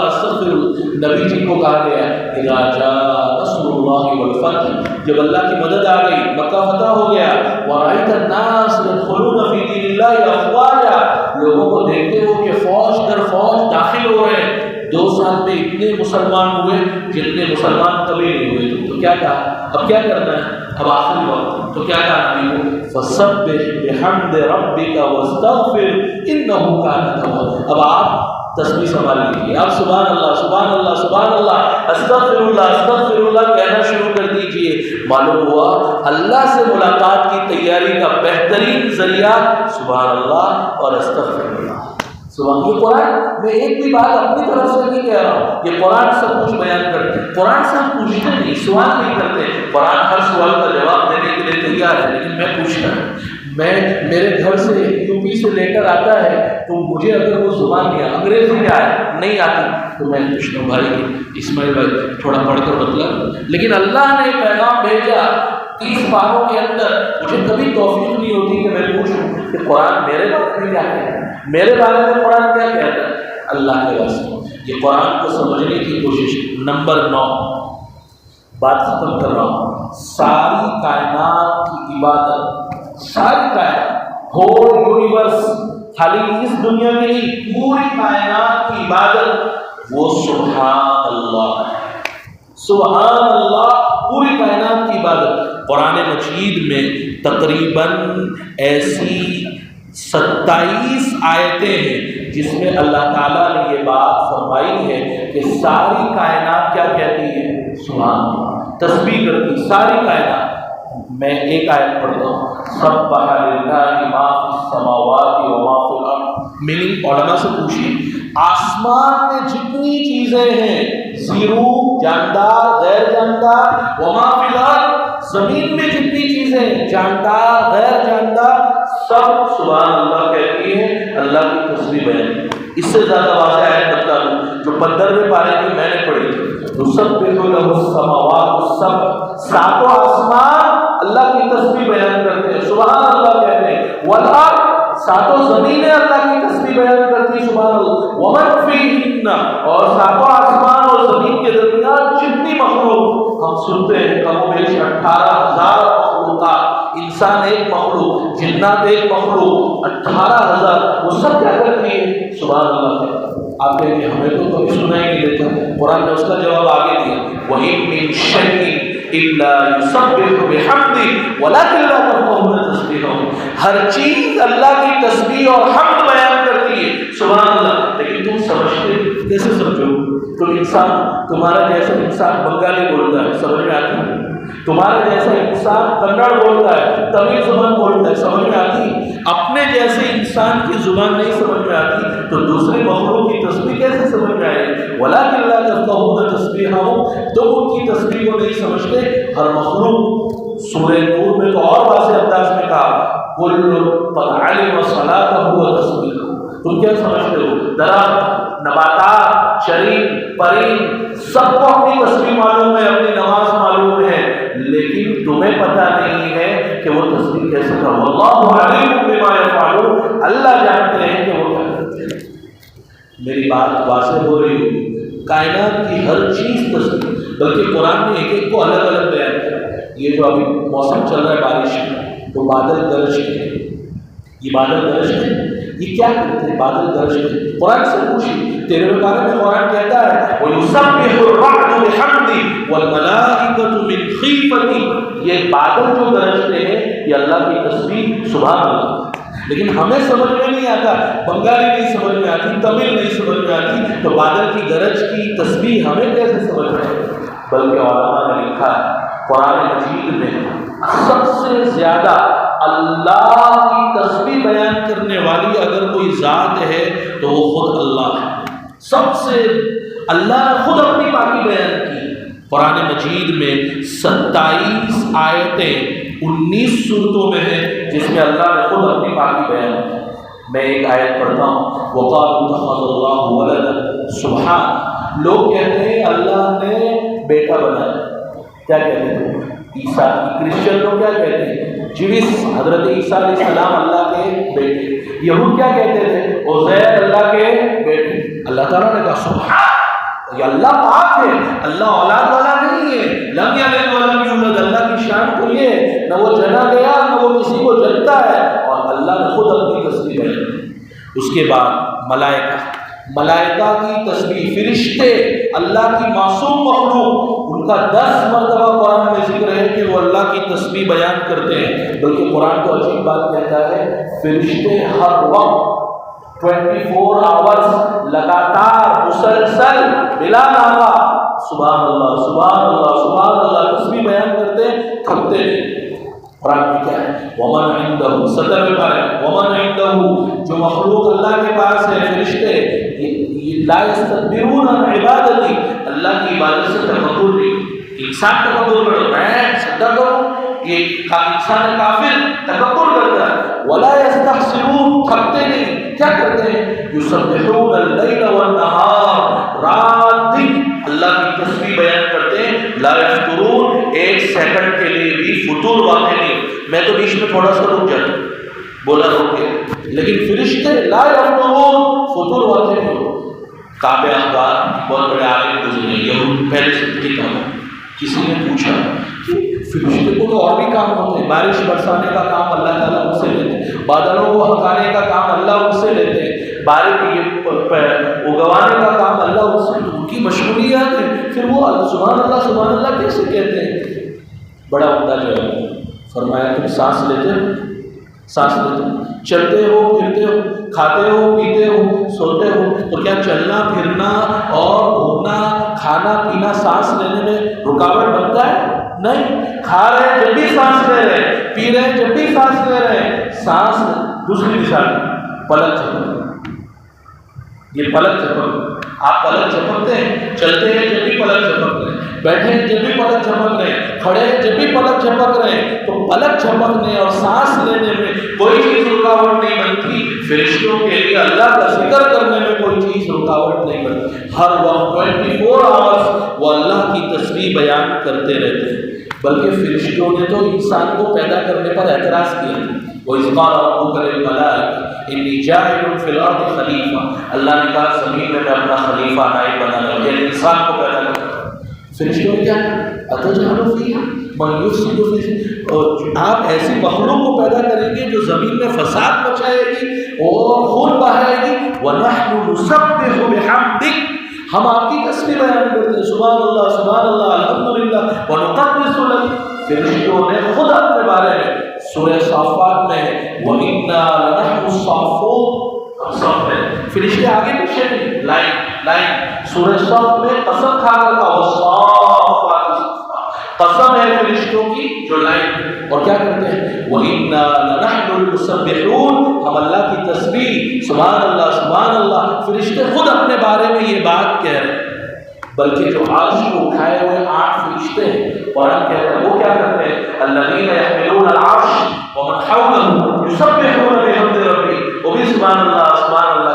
استغفر اللہ، نبی جی کو کہا گیا اذا جاء نصر اللہ والفتح، جب اللہ کی مدد آ گئی، مکہ فتح ہو گیا، ورأیت الناس يدخلون فی دین اللہ افواجا، لوگوں کو دیکھتے ہو کہ فوج در فوج داخل ہو رہے ہیں، 2 سال میں اتنے مسلمان ہوئے جتنے مسلمان کبھی نہیں ہوئے، تو کیا کہا اب کیا کرنا ہے؟ اب آخری وقت تو کیا کہا نبی کو فسبح بحمد ربک واستغفر انہ کان توابا، اب آپ تسبیح سنبھال لیجیے، آپ سبحان اللہ استغفر اللہ کہنا شروع کر دیجئے، معلوم ہوا اللہ سے ملاقات کی تیاری کا بہترین ذریعہ سبحان اللہ اور استغفر اللہ۔ سبحان، یہ قرآن میں ایک بھی بات اپنی طرف سے نہیں کہہ رہا ہوں، یہ قرآن سب کچھ بیان کرتے ہیں، قرآن سے ہم پوچھتے نہیں، سوال نہیں کرتے، قرآن ہر سوال کا جواب دینے کے لیے تیار ہے، لیکن میں پوچھتا ہوں، میرے گھر سے یو پی سے لے کر آتا ہے تو مجھے اگر وہ زبان انگریزی میں نہیں آتی تو میں پوچھتا ہوں بھائی اسماعیل بھائی تھوڑا پڑھ کر بتلا، لیکن اللہ نے پیغام بھیجا 30 پاروں کے اندر، مجھے کبھی توفیق نہیں ہوتی کہ میں پوچھوں کہ قرآن میرے بارے میں کیا کہتا ہے، میرے بارے میں قرآن کیا کہتا ہے، اللہ کے واسطے یہ قرآن کو سمجھنے کی کوشش۔ نمبر 9، بات ختم کر رہا ہوں، ساری کائنات کی عبادت، ساری کائنات، ہول یونیورس، خالی اس دنیا کی نہیں، پوری کائنات کی عبادت وہ سبحان اللہ ہے، سبحان اللہ، پوری کائنات کی عبادت۔ قرآن مجید میں تقریباً ایسی 27 آیتیں ہیں جس میں اللہ تعالیٰ نے یہ بات فرمائی ہے کہ ساری کائنات کیا کہتی ہے؟ سبحان اللہ، تسبیح کرتی ساری کائنات۔ میں ایک آیت پڑھتا ہوں، سبح للہ ما فی السماوات و ما فی الارض، میننگ علماء سے پوچھیے آسمان میں جتنی چیزیں ہیں، زیرو، جاندار، غیر جاندار، وما فی الارض، زمین میں جتنی چیزیں ہیں، جاندار، غیر جاندار، سب سبحان اللہ کہتی ہیں، اللہ کی تسبیح بیان۔ اس سے زیادہ واضح آیت بتا دوں جو 15ویں پارے کی میں نے پڑھی تھی، یسبح لہ السماوات السبع، ساتوں آسمان اللہ کی تسبیح بیان کرتے ہیں، سبحان اللہ کہتے ہیں، والارض، ساتوں زمینیں اللہ کی تسبیح بیان کرتی ہیں، سبحان اللہ، ومن فیہن، اور ساتوں آسمان اور زمین کے درمیان جتنی مخلوق ہم سنتے ہیں، کم و بیش 18,000 مخلوقات، انسان ایک مخلوق، جنات ایک مخلوق، 18,000، وہ سب کیا کرتی ہے؟ سبحان اللہ کہتے ہیں۔ آپ کہیں گے ہمیں تو کبھی سنا ہی نہیں دیتا، قرآن نے اس کا جواب آگے دیا، وَإِن مِّن شَيْءٍ إِلَّا يُسَبِّحُ بِحَمْدِهِ وَلَٰكِن لَّا تَفْقَهُونَ تَسْبِيحَهُم، ہر چیز اللہ کی تسبیح اور حمد بیان کرتی ہے، سبحان اللہ، لیکن تم سمجھتے کیسے سمجھو؟ تم انسان، تمہارا جیسا انسان بنگالی بولتا ہے، سمجھ میں آتی ہے؟ تمہارا جیسا انسان کنڑ بولتا ہے، تمل زبان بولتا ہے، سمجھ میں آتی ہے؟ اپنے جیسے انسان کی زبان نہیں سمجھ میں آتی تو دوسرے مخلوق کی تسبیح کیسے سمجھ میں آئے؟ وَلَٰكِن لَّا تَفْقَهُونَ تَسْبِيحَهُم، تم ان کی تسبیح کو نہیں سمجھتے۔ ہر مخلوق، سورہ نور میں تو اور واضح انداز میں کہا، كُلٌّ قَدْ عَلِمَ صَلَاتَهُ وَتَسْبِيحَهُ، تم کیا سمجھتے ہو؟ درخت، نباتات، چرند، پرند، سب کو اپنی تسبیح معلوم ہے، اپنی نماز معلوم ہے، لیکن تمہیں پتہ نہیں ہے کہ وہ تسبیح کیسے کرو۔ واللہ علیم بما یفعلون، اللہ جانتے ہیں کہ وہ کیا کرتے ہیں۔ میری بات واضح ہو رہی ہوگی، کائنات کی ہر چیز تسبیح، بلکہ قرآن نے ایک ایک کو الگ الگ بیان کیا۔ یہ جو ابھی موسم چل رہا ہے بارش کا، تو بادل گرجتے ہیں، یہ بادل گرجتے ہیں، یہ کیا کرتے ہیں؟ بادل گرجتے ہیں۔ قرآن سے پوچھیے، 13ویں پارے میں قرآن کہتا ہے وَيُسَبِّحُ الرَّعْدُ بِحَمْدِهِ وَالْمَلَائِكَةُ مِنْ خِیفَتِهِ، یہ بادل جو گرجتے ہیں یہ اللہ کی تسبیح، سبحان اللہ۔ لیکن ہمیں سمجھ میں نہیں آتا، بنگالی نہیں سمجھ میں آتی، تمل نہیں سمجھ میں آتی، تو بادل کی گرج کی تسبیح ہمیں کیسے سمجھ میں آئے؟ بلکہ علماء نے لکھا ہے قرآن مجید میں سب سے زیادہ اللہ کی تسبیح بیان کرنے والی اگر کوئی ذات ہے تو وہ خود اللہ ہے۔ سب سے اللہ نے خود اپنی پاکی بیان کی۔ قرآن مجید میں 27 آیتیں 19 صورتوں میں ہیں جس میں اللہ نے خود اپنی پاکی بیان کی۔ میں ایک آیت پڑھتا ہوں، وَقَالُوا اتَّخَذَ اللَّهُ وَلَدًا، سبحان، لوگ کہتے ہیں اللہ نے بیٹا بنایا، کیا کہتے ہیں؟ عیسیٰ، کرسچن لوگ کیا کہتے ہیں؟ جیوس، حضرت عیسیٰ علیہ السلام اللہ کے بیٹے، یہود کیا کہتے تھے؟ عزیر اللہ کے بیٹے۔ اللہ تعالیٰ نے کہا سبحان، یہ اللہ پاک ہے، اللہ اولاد والا نہیں ہے، لم یلد ولم یولد، اللہ کی شان تو یہ ہے، نہ وہ جنا گیا نہ وہ کسی کو جنتا ہے، اور اللہ نے خود اپنی تسبیح بیان کی۔ اس کے بعد ملائکہ کی تسبیح، فرشتے، اللہ کی معصوم مخلوق، ان کا 10 مرتبہ قرآن میں ذکر ہے کہ وہ اللہ کی تسبیح بیان کرتے ہیں۔ بلکہ قرآن تو عجیب بات کہتا ہے، فرشتے ہر وقت 24 آورز لگاتار مسلسل بلا ناغہ سبحان اللہ سبحان اللہ سبحان اللہ تسبیح بیان کرتے ہیں، تھکتے نہیں۔ قرآن میں کیا ہے؟ ومن عنده، 17ویں پارے میں، ومن عنده، جو مخلوق اللہ کے پاس ہے، فرشتے، لا یستکبرون عن عبادتی، اللہ کی عبادت سے تکبر نہیں۔ انسان تکبر کرتا ہے، میں سجدہ کروں، یہ انسان کافر تکبر کرتا ہے۔ ولا یستحسرون، تھکتے نہیں، کیا کرتے ہیں؟ یسبحون اللیل والنہار، رات دن اللہ کی تسبیح بیان کرتے ہیں۔ لا یفترون، ایک سیکنڈ کے لیے بھی فطور واقع نہیں۔ میں تو بیچ میں تھوڑا سا رک جاتا، بولا رک گیا، لیکن فرشتے لا یفترون، فطور واقع نہیں ہو۔ کعب احبار بہت بڑے عالم گزرے، یہود پہلے سے لکھا ہوا، کسی نے پوچھا کہ فرشتے کو تو اور بھی کام ہوتے ہیں، بارش برسانے کا کام اللہ تعالیٰ ان سے لیتے ہیں، بادلوں کو ہٹانے کا کام اللہ ان سے لیتے ہیں، بارش اگوانے کا کام اللہ ان سے، ان کی مشغولیات ہیں، پھر وہ سبحان اللہ کیسے کہتے ہیں؟ بڑا عمدہ جواب فرمایا، تم سانس لیتے ہو، چلتے ہو، پھرتے ہو، کھاتے ہو، پیتے ہو، سوتے ہو، تو کیا چلنا پھرنا اور گھومنا، کھانا پینا سانس لینے میں رکاوٹ بنتا ہے؟ نہیں۔ کھا رہے ہیں جب بھی سانس لے رہے ہیں، پی رہے ہیں جب بھی سانس لے رہے ہیں، سانس دوسری دشا میں، پلک چل رہی ہے، یہ پلک جھپک، آپ پلک جھپکتے ہیں، چلتے ہیں جب بھی پلک جھپک رہے ہیں، بیٹھے ہیں جب بھی پلک جھپک رہے ہیں، کھڑے ہیں جب بھی پلک جھپک رہے ہیں، تو پلک جھپکنے اور سانس لینے میں کوئی چیز رکاوٹ نہیں بنتی، فرشتوں کے لیے اللہ کا ذکر کرنے میں کوئی چیز رکاوٹ نہیں بنتی، ہر وقت 24 آورس وہ اللہ کی تسبیح بیان کرتے رہتے ہیں۔ بلکہ فرشتوں نے تو انسان کو پیدا کرنے پر اعتراض کیا، وَإِذْ قَالَ رَبُّكَ لِلْمَلَائِكَةِ إِنِّي جَاعِلٌ فِي الْأَرْضِ خَلِيفَةً، اللہ نے کہا زمین میں اپنا خلیفہ نائب بنانا ہے، یعنی انسان کو پیدا کرنا۔ فرشتوں نے کیا کہا أَتَجْعَلُ فِيهَا مَن يُفْسِدُ فِيهَا، اور آپ ایسی مخلوق کو پیدا کریں گے جو زمین میں فساد مچائے گی اور خون بہائے گی، وَنَحْنُ نُسَبِّحُ بِحَمْدِكَ، ہم آپ کی تسبیح بیان کرتے ہیں، سبحان اللہ الحمدللہ ونقدس لک۔ فرشتوں نے خود اپنے بارے میں سورہ صافات میں وَإِنَّا لَنَحْنُ الصَّافُونَ، فرشتے آگے پیچھے نہیں، لائن سورہ صاف میں قسم کھا کر کہا والصافات صفا، قسم ہے فرشتوں کی جو لائن، اور کیا کرتے ہیں وَإِنَّا لَنَحْنُ الْمُسَبِّحُونَ، ہم اللہ کی تسبیح سبحان اللہ، فرشتے خود اپنے بارے میں یہ بات کہہ رہے ہیں۔ بلکہ جو عرش کو اٹھائے ہوئے 8 فرشتے ہیں، قرآن کہتا ہے وہ کیا کرتے ہیں الذین یحملون العرش ومن حولہ یسبحون بحمد ربہم، وہ بھی سبحان اللہ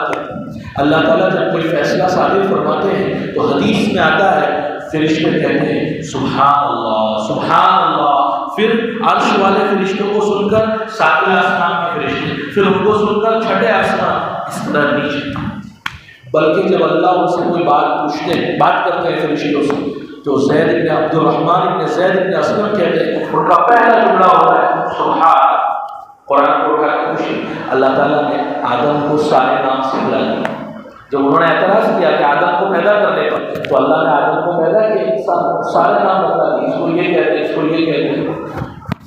کہتے ہیں۔ اللہ تعالیٰ جب کوئی فیصلہ صادر فرماتے ہیں تو حدیث میں آتا ہے فرشتے کہتے ہیں سبحان اللہ، پھر عرش والے فرشتوں کو سن کر ساتویں آسمان کے فرشتے، پھر ان کو سن کر چھٹے آسمان، اس طرح نیچے۔ بلکہ جب اللہ ان سے کوئی بات کرتے ہیں فرشتوں سے، تو زید بن عبد الرحمن بن زید بن اسلم کہتے ہیں، ان کا پہلا جملہ ہوتا ہے سبحان۔ قرآن کو اٹھا کے خوشی، اللہ تعالیٰ نے آدم کو سارے نام سے بلا دیا۔ جب انہوں نے اعتراض کیا کہ آدم کو پیدا کرنے پر، تو اللہ نے آدم کو پیدا کیا، انسان سارے نام بتا دیے، اس کو یہ کہتے ہیں، اس کو یہ کہتے ہیں،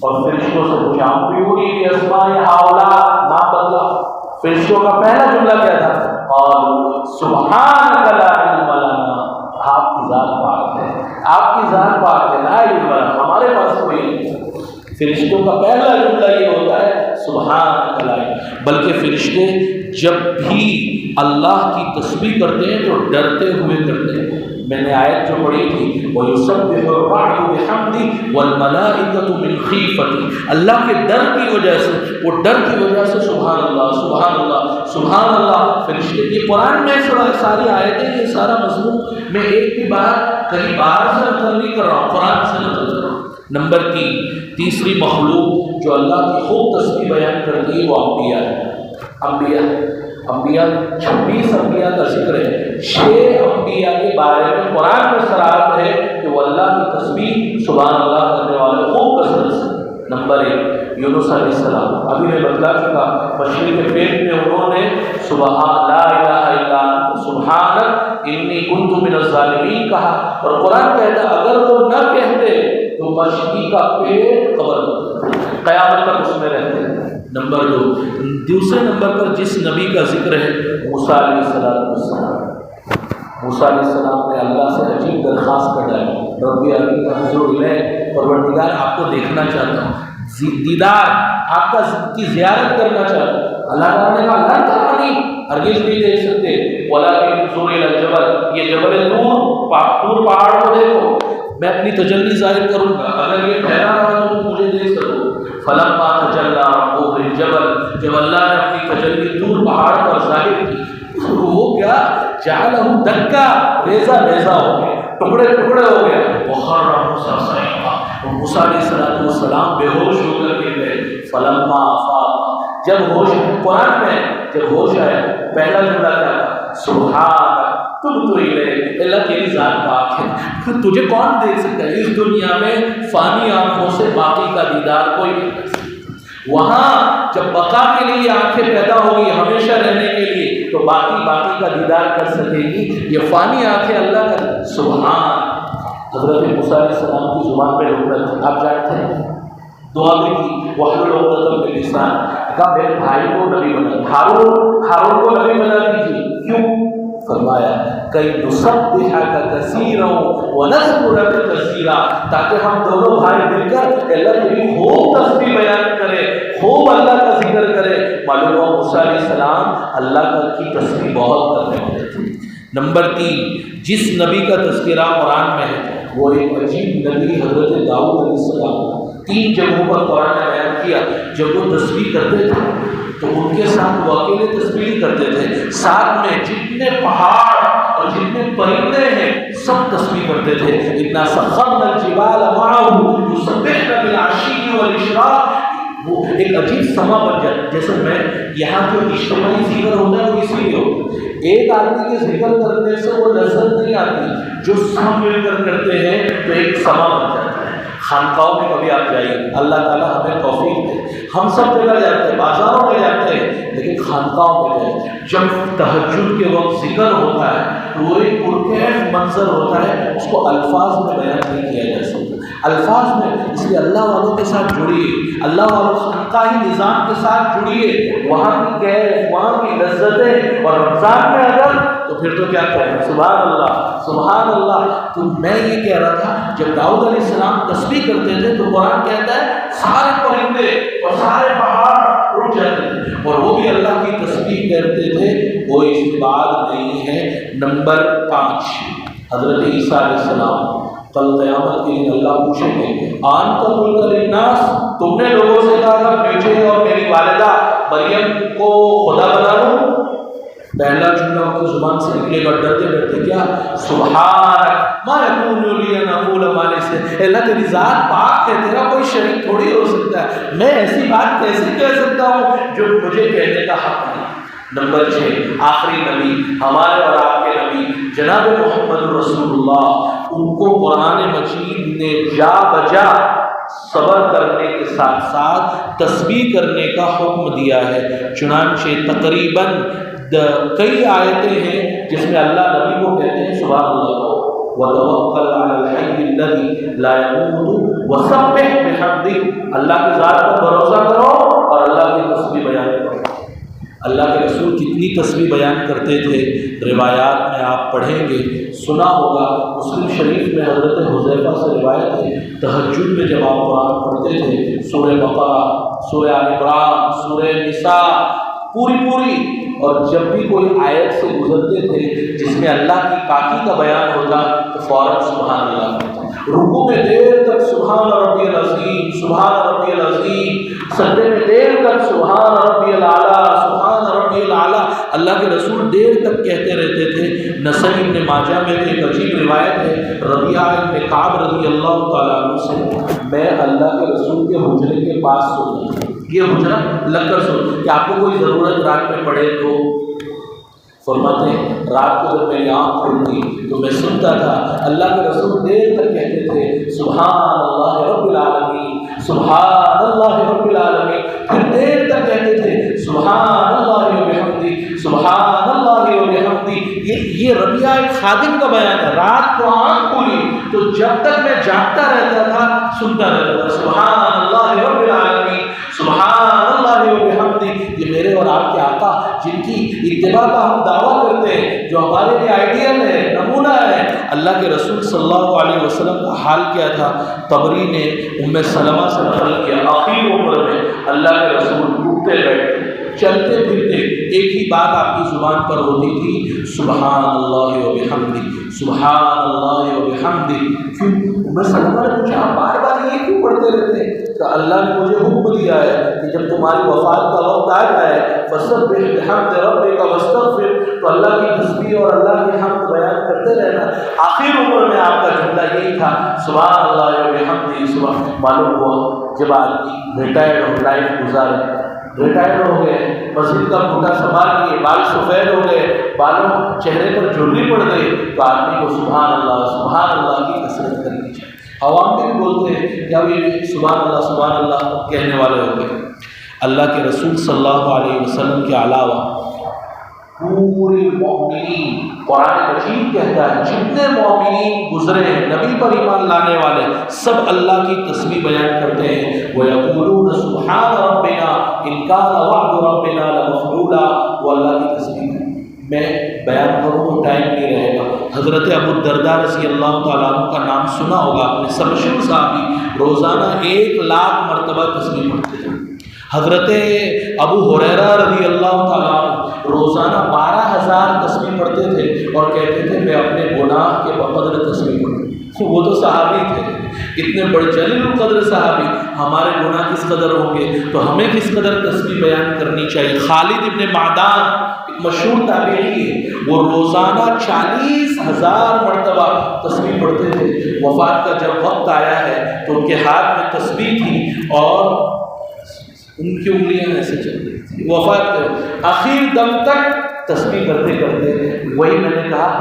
اور فرشتوں سے پوچھا انبئونی باسماء ہؤلاء، نام بدلا۔ فرشتوں کا پہلا جملہ کیا تھا قالوا سبحانک لا علم لنا، آپ کی ذات پاک ہے، آپ کی ذات پاک ہے، لا علم لنا، ہمارے پاس کوئی نہیں۔ فرشتوں کا پہلا جملہ یہ ہوتا ہے سبحانک لا علم۔ بلکہ فرشتے جب بھی اللہ کی تسبیح کرتے ہیں تو ڈرتے ہوئے کرتے ہیں۔ میں نے آیت جو پڑھی تھی وَيُسَبِّحُ الرَّعْدُ بِحَمْدِهِ وَالْمَلَائِكَةُ مِنْ خِيفَتِهِ، اللہ کے ڈر کی وجہ سے، وہ ڈر کی وجہ سے سبحان اللہ فرشتے، یہ قرآن میں ساری آیتیں، یہ سارا مضمون میں ایک بھی بات کہیں باہر سے نقل نہیں کر رہا ہوں، قرآن سے نقل کر رہا ہوں۔ نمبر 3، تیسری مخلوق جو اللہ کی خوب تسبیح بیان کرتی ہے وہ انبیاء ہے۔ انبیاء 26 انبیاء کا ذکر ہے، 6 انبیاء کے بارے میں قرآن میں صراحت ہے کہ وہ اللہ کی تسبیح سبحان اللہ کرنے والے خوب کثرت سے۔ نمبر 1 یونس علیہ السلام، ابھی میں بتلا چکا، مچھلی کے پیٹ میں انہوں نے سبحان لا الہ الا انت سبحانک انی کنت من الظالمین کہا، اور قرآن کہتا اگر وہ نہ کہتے تو مچھلی کا پیٹ قبر ہوتا، قیامت تک اس میں رہتے۔ نمبر 2، دوسرے نمبر پر جس نبی کا ذکر ہے موسیٰ علیہ السلام۔ موسیٰ علیہ السلام نے اللہ سے عجیب درخواست کر ڈالی، ربی ارنی انظر الیک، پروردگار آپ کو دیکھنا چاہتا ہوں، دیدار آپ کی زیارت کرنا چاہتا ہوں۔ اللہ تعالیٰ نے کہا لن ترانی، ہرگز نہیں دیکھ سکتے، ولکن انظر الی الجبل، یہ جبل طور پہاڑ کو دیکھو، میں اپنی تجلی ظاہر کروں گا، اگر یہ ٹھہرا رہا تو مجھے دیکھ سکو۔ فلما تجلی ربہ للجبل، جب اللہ نے اپنی تجلی طور پہاڑ پر ظاہر کی، وہ کیا جعلہ دکا، ریزہ ہو گیا، ٹکڑے ہو گیا، وخر موسیٰ صعقا، اور موسیٰ علیہ السلام بے ہوش ہو کر گر گئے۔ فلما افاق، جب ہوش، قرآن میں جب ہوش آیا پہلا جملہ کیا تھا سبحانک تبت الیک، اللہ تیری ذات پاک ہے، تجھے کون دیکھ سکتا ہے، اس دنیا میں فانی آنکھوں سے باقی کا دیدار کوئی نہیں کر سکتا۔ وہاں جب بقا کے لیے آنکھیں پیدا ہوگی ہمیشہ رہنے کے لیے تو باقی کا دیدار کر سکے گی، یہ فانی آنکھیں اللہ کا سبحان۔ حضرت موسیٰ علیہ السلام کی زبان پہ لغت تھی، آپ جانتے ہیں، دعا بھی کی واحلل عقدۃ من لسان، کہا میرے بھائی کو نبی بنا، ہارون کو نبی بنا دیجیے، کیوں؟ فرمایا کئی نسبحک کثیرا ونذکرک کثیرا، تاکہ ہم دونوں بھائی مل کر اللہ کی خوب تسبیح بیان کریں، خوب اللہ کا ذکر کریں۔ معلوم ہو موسیٰ علیہ السلام اللہ کی تسبیح بہت کرنے والے تھے۔ نمبر 3، جس نبی کا تذکرہ قرآن میں ہے وہ ایک عجیب نبی حضرت داؤد علیہ السلام، 3 جگہوں پر قرآن نے بیان کیا جب وہ تسبیح کرتے تھے تو ان کے ساتھ وہ اکیلے تسبیح نہیں کرتے تھے، ساتھ میں جتنے پہاڑ اور جتنے پرندے ہیں سب تسبیح کرتے تھے۔ اِنَّا سَخَّرْنَا الْجِبَالَ مَعَهُ يُسَبِّحْنَ بِالْعَشِيِّ وَالْإِشْرَاقِ۔ وہ ایک عجیب سما بن جائے، جیسے میں یہاں جو اجتماعی ذکر ہوتا ہے وہ اسی لیے ہوتا ہے، ایک آدمی کے ذکر کرنے سے وہ لذت نہیں آتی، جو سب مل کر کرتے ہیں تو ایک سما بن جاتا ہے۔ خانقاہوں میں کبھی آپ جائیے، اللہ تعالیٰ ہمیں توفیق دے، ہم سب جگہ جاتے ہیں، بازاروں میں جاتے ہیں، لیکن خانقاہوں میں جائیں، جب تہجد کے وقت ذکر ہوتا ہے تو وہ ایک پرکیف منظر ہوتا ہے، اس کو الفاظ میں بیان نہیں کیا جا سکتا، الفاظ میں، اس لیے اللہ والوں کے ساتھ جڑیے، اللہ والوں خانقاہی نظام کے ساتھ جڑیے، وہاں کی کیف، وہاں کی لذتیں، اور رمضان میں اگر تو پھر تو کیا کہیں، سبحان اللہ سبحان اللہ۔ تو میں یہ کہہ رہا تھا جب داؤد علیہ السلام تسبیح کرتے تھے تو قرآن کہتا ہے سارے پرندے اور سارے پہاڑ رک جاتے تھے، اور وہ بھی اللہ کی تسبیح کرتے تھے، کوئی استباد نہیں ہے۔ نمبر 5، حضرت عیسیٰ علیہ السلام، کل قیامت کے دن اللہ پوچھیں گے آنت قلت للناس، تم نے لوگوں سے کہا تھا مجھے اور میری والدہ مریم کو خدا بنا لو؟ پہلا جملہ ان کی زبان سے نکلے گا ڈرتے ڈرتے کیا، سبحانک ما یکون لی ان اقول ما لیس، اللہ تیری ذات پاک ہے، تیرا کوئی شریک تھوڑی ہو سکتا ہے، میں ایسی بات کیسے کہہ سکتا ہوں جو مجھے کہنے کا حق نہیں۔ نمبر 6، آخری نبی، ہمارے اور آپ کے نبی جناب محمد رسول اللہ، ان کو قرآن مجید نے جا بجا صبر کرنے کے ساتھ ساتھ تسبیح کرنے کا حکم دیا ہے۔ چنانچہ تقریباً کئی آیتیں ہیں جس میں اللہ نبی کو کہتے ہیں سبحان اللہ وَتَوَكَّلْ عَلَى الْحَيِّ الَّذِي لَا يَمُوتُ وَسَبِّحْ بِحَمْدِهِ، اللہ کی ذات پر بھروسہ کرو اور اللہ کی تسبیح بیان کرو۔ اللہ کے رسول کتنی تسبیح بیان کرتے تھے، روایات میں آپ پڑھیں گے، سنا ہوگا، مسلم شریف میں حضرت حذیفہ سے روایت ہے، تہجد میں جب آپ قرآن پڑھتے تھے، سورہ بقرہ، سورہ آل عمران، سورہ نساء، پوری، اور جب بھی کوئی آیت سے گزرتے تھے جس میں اللہ کی پاکی کا بیان ہوتا تو فوراً سبحان اللہ کہتے، رکوع میں دیر تک سبحان ربی العظیم سبحان ربی العظیم، سجدے میں دیر تک سبحان ربی الاعلیٰ سبحان ربی الاعلیٰ، اللہ کے رسول دیر تک کہتے رہتے تھے۔ نسائی ابن ماجہ میں ایک عجیب روایت ہے ربیعہ ابن کعب رضی اللہ تعالیٰ عنہ سے، میں اللہ کے رسول کے حجرے کے پاس سوتا تھا، یہ حجرہ لگ کر سو کہ آپ کو کوئی ضرورت رات میں پڑے تو، فرماتے ہیں رات کو جب میری آنکھ کھلتی تو میں سنتا تھا اللہ کے رسول دیر تک کہتے تھے سبحان اللہ رب العالمین سبحان اللہ رب العالمین، پھر دیر تک کہتے تھے سبحان اللہ وبحمدہ سبحان اللہ وبحمدہ۔ یہ ربیعہ ایک خادم کا بیان ہے، رات کو آنکھ کھلی تو جب تک میں جاگتا رہتا تھا سنتا رہتا تھا سبحان اللہ رب العالمین سبحان اللہ وبحمدہ۔ یہ میرے اور آپ کے آقا جن کی اتباع کا ہم دعویٰ کرتے ہیں، جو ہمارے لیے آئیڈیل ہے، نمونہ ہے، اللہ کے رسول صلی اللہ علیہ وسلم کا حال کیا تھا، طبری نے ام سلمہ سے نقل کیا، آخری عمر میں اللہ کے رسول اٹھتے بیٹھتے چلتے پھرتے ایک ہی بات آپ کی زبان پر ہوتی تھی سبحان اللہ وبحمدہ سبحان اللہ وبحمدہ۔ کیوں؟ ام سلمہ نے پوچھا آپ بار بار یہ کیوں پڑھتے رہتے ہیں؟ کہ اللہ نے مجھے حکم دیا ہے کہ جب تمہاری وفات کا وقت آ جائے فسبح بحمد ربک واستغفر، تو اللہ کی تسبیح اور اللہ کی حمد بیان کرتے رہنا۔ آخر عمر میں آپ کا جملہ یہی تھا سبحان اللہ وبحمدہ سبحان۔ معلوم ہوا جب آدمی ریٹائرڈ ہو، لائف گزارے، ریٹائرڈ ہو گئے، مسجد کا بوٹا سنبھال لیے، بال سفید ہو گئے، بالوں چہرے پر جھرری پڑ گئی، تو آدمی کو سبحان اللہ کی کثرت کرنی چاہیے۔ عوام میں بھی بولتے ہیں کہ اب یہ سبحان اللہ کہنے والے ہو گئے۔ اللہ کے رسول صلی اللہ علیہ وسلم کے علاوہ پورے مومنین، قرآن مجید کہتا ہے جتنے مومنین گزرے ہیں نبی پر ایمان لانے والے سب اللہ کی تسبیح بیان کرتے ہیں۔ وَيَقُولُونَ سُبْحَانَ رَبِّنَا إِنْ كَانَ وَعْدُ رَبِّنَا لَمَفْعُولًا، وہ اللہ کی تسبیح میں بیان کروں تو ٹائم نہیں رہے گا۔ حضرت ابو الدرداء رضی اللہ تعالیٰ عنہ کا نام سنا ہوگا، اپنے سب مشہور صحابی، روزانہ 1,00,000 مرتبہ تسبیح پڑھتے تھے۔ حضرت ابو ہریرہ رضی اللہ تعالیٰ عنہ روزانہ 12,000 تسبیح پڑھتے تھے اور کہتے تھے میں اپنے گناہ کے بقدر تسبیح پڑھوں. وہ تو صحابی تھے، اتنے بڑے جلیل القدر صحابی، ہمارے گناہ کس قدر ہوں گے تو ہمیں کس قدر تسبیح بیان کرنی چاہیے. خالد ابن معدان ایک مشہور تابعی ہے، وہ روزانہ 40,000 مرتبہ تسبیح پڑھتے تھے. وفات کا جب وقت آیا ہے تو ان کے ہاتھ میں تسبیح تھی اور ان کی انگلیاں ایسے چل رہی تھی. وفات کے آخر دم تک تسبیح کرتے کرتے وہی میں نے کہا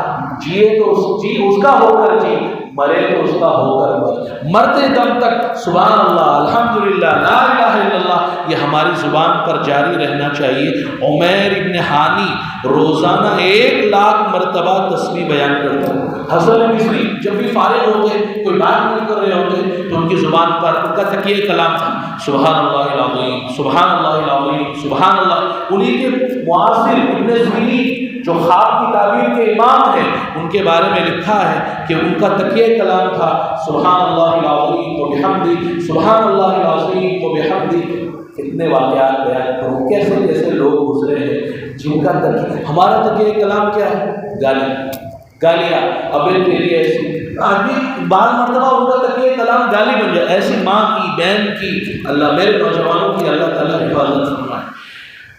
جیے تو اس کا ہو کر جی، مرے تو اس کا ہو کر مر. مرتے دم تک سبحان اللہ الحمدللہ لا الہ الا اللہ یہ ہماری زبان پر جاری رہنا چاہیے. عمیر ابن ہانی روزانہ 1,00,000 مرتبہ تسبیح بیان کرتا ہے. حسن مصری جب بھی فارغ ہوتے کوئی بات نہیں کر رہے ہوتے تو ان کی زبان پر ان کا تکیہ کلام تھا سبحان اللہ العظیم سبحان اللہ العظیم سبحان اللہ. انہی کے معاصر ابن سیرین جو خواب کی تعبیر کے امام ہیں ان کے بارے میں لکھا ہے کہ ان کا تکیہ کلام تھا سبحان اللہ العظیم و بحمدہ سبحان اللہ العظیم و بحمدہ. کتنے واقعات بیان کروں، کیسے کیسے لوگ گزرے ہیں جن کا تکیہ. ہمارا تکیہ کلام کیا ہے؟ گالیاں. ابے تیری ایسی آدمی بار مرتبہ ان کا تکیہ کلام گالی بن جائے. ایسی ماں کی بہن کی اللہ میرے نوجوانوں کی اللہ تعالیٰ حفاظت فرمائے.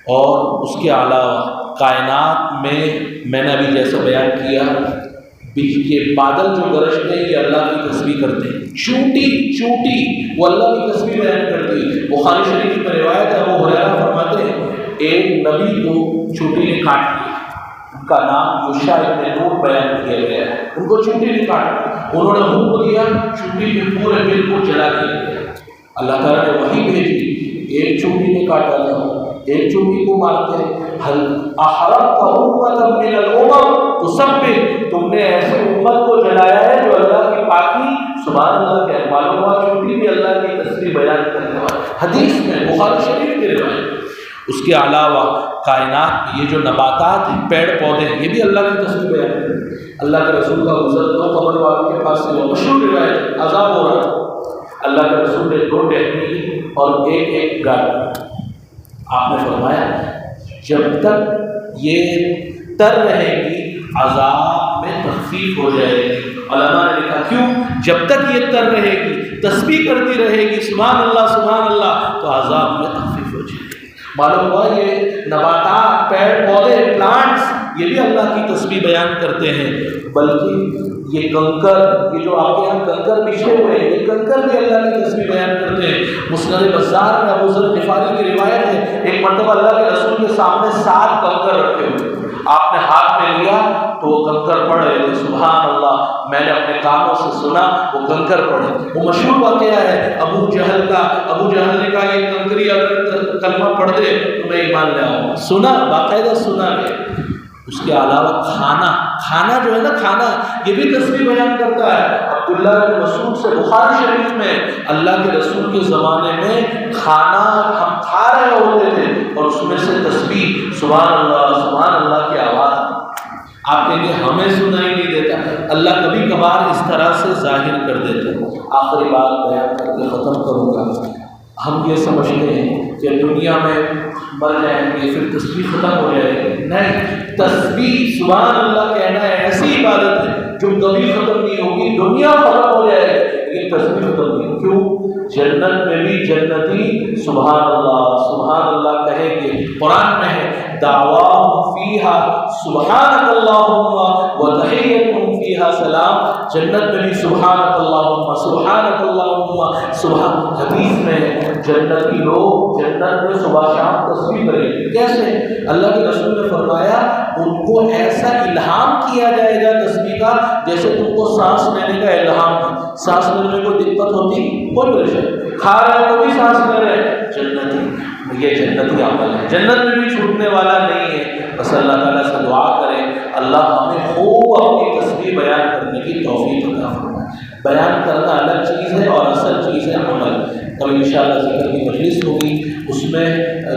اور اس کے علاوہ کائنات میں نے ابھی جیسا بیان کیا کہ بادل جو گرجتے ہیں یہ اللہ کی تسبیح کرتے ہیں. چونٹی وہ اللہ کی تسبیح بیان کرتی ہے. بخاری شریف میں روایت ہے ابو ہریرہ فرماتے ہیں ایک نبی کو چونٹی نے کاٹ لیا، ان کا نام یوشع ابن نون بیان کیا گیا ہے. ان کو چونٹی نے کاٹا، انہوں نے منہ دیا، چونٹی کے پورے بالکل جلا دیا گیا. اللہ تعالیٰ نے وحی بھیجی ایک چونٹی نے کاٹا تھا، ایک چونٹی کو مارتے حل احرقت امتا من الامم تسبح، تم نے ایسی امت کو جلایا ہے جو اللہ کی پاکی سبحان اللہ کے معلوم ہوا چونٹی بھی اللہ کی تسبیح بیان کرنے والا. حدیث میں بخاری شریف کی روایت. اس کے علاوہ کائنات میں یہ جو نباتات ہیں پیڑ پودے ہیں یہ بھی اللہ کی تسبیح بیان کرتے ہیں. اللہ کے رسول کا گزر دو قبر والوں کے پاس سے وہ مشہور روایت عذاب ہو رہا تھا. اللہ کے رسول نے 2 ٹہنی اور ایک گاڑی. آپ نے فرمایا جب تک یہ تر رہے گی عذاب میں تخفیف ہو جائے گی. علماء نے لکھا کیوں؟ جب تک یہ تر رہے گی تسبیح کرتی رہے گی سبحان اللہ تو عذاب میں تخفیف ہو جائے گی. معلوم ہوا یہ نباتات پیڑ پودے پلانٹس یہ بھی اللہ کی تسبیح بیان کرتے ہیں. بلکہ یہ کنکر، یہ جو آپ کے یہاں کنکر بچھے ہوئے ہیں یہ کنکر بھی اللہ کی تسبیح بیان کرتے ہیں. مسند بزار میں ابو ذر غفاری کی روایت ہے ایک مرتبہ اللہ کے رسول کے سامنے 7 کنکر رکھے ہوئے، آپ نے ہاتھ میں لیا تو وہ کنکر پڑھ رہے تھے سبحان اللہ. میں نے اپنے کانوں سے سنا وہ کنکر پڑھے. وہ مشہور واقعہ ہے ابو جہل کا. ابو جہل نے کہا یہ کنکری اگر کلمہ پڑھ دے تو میں ایمان لے آؤں. سنا، باقاعدہ سنا گیا. اس کے علاوہ کھانا جو ہے نا کھانا یہ بھی تسبیح بیان کرتا ہے. عبداللہ بن مسعود سے بخاری شریف میں اللہ کے رسول کے زمانے میں کھانا ہم کھا رہے ہوتے تھے اور اس میں سے تسبیح سبحان اللہ کی آواز. آپ کہیں گے ہمیں سنائی نہیں دیتا، اللہ کبھی کبھار اس طرح سے ظاہر کر دیتا. آخری بات بیان کر کے ختم کروں گا. ہم یہ سمجھتے ہیں کہ دنیا میں مر جائیں گے پھر تسبیح ختم ہو جائے گی. نہیں، تسبیح سبحان اللہ کہنا ہے ایسی عبادت ہے جو کبھی ختم نہیں ہوگی. دنیا ختم ہو جائے لیکن تسبیح ختم نہیں. کیوں؟ جنت میں بھی جنتی سبحان اللہ کہے گے. قرآن میں ہے دعواہم فیہا سبحانک اللہم و تحیتہم فیہا سلام. جنت میں بھی سبحانک اللہم سبحان. حدیث میں جنتی لوگ جنت میں صبح شام تسبیح کریں گے. کیسے؟ اللہ کے رسول نے فرمایا ان کو ایسا الہام کیا جائے گا تسبیح کا جیسے تم کو سانس لینے کا الہام ہے. سانس لینے میں کوئی دقت ہوتی؟ کوئی پریشانی. کھا رہے تو بھی سانس لے رہے. جنتی، یہ جنتی عمل ہے، جنت میں بھی چھوٹنے والا نہیں ہے. بس اللہ تعالیٰ سے دعا کریں اللہ ہمیں خوب اپنی تسبیح بیان کرنے کی توفیق عطا فرمائے. بیان کرنا الگ چیز ہے اور اصل چیز ہے عمل. کبھی انشاءاللہ ذکر کی مجلس ہوگی، اس میں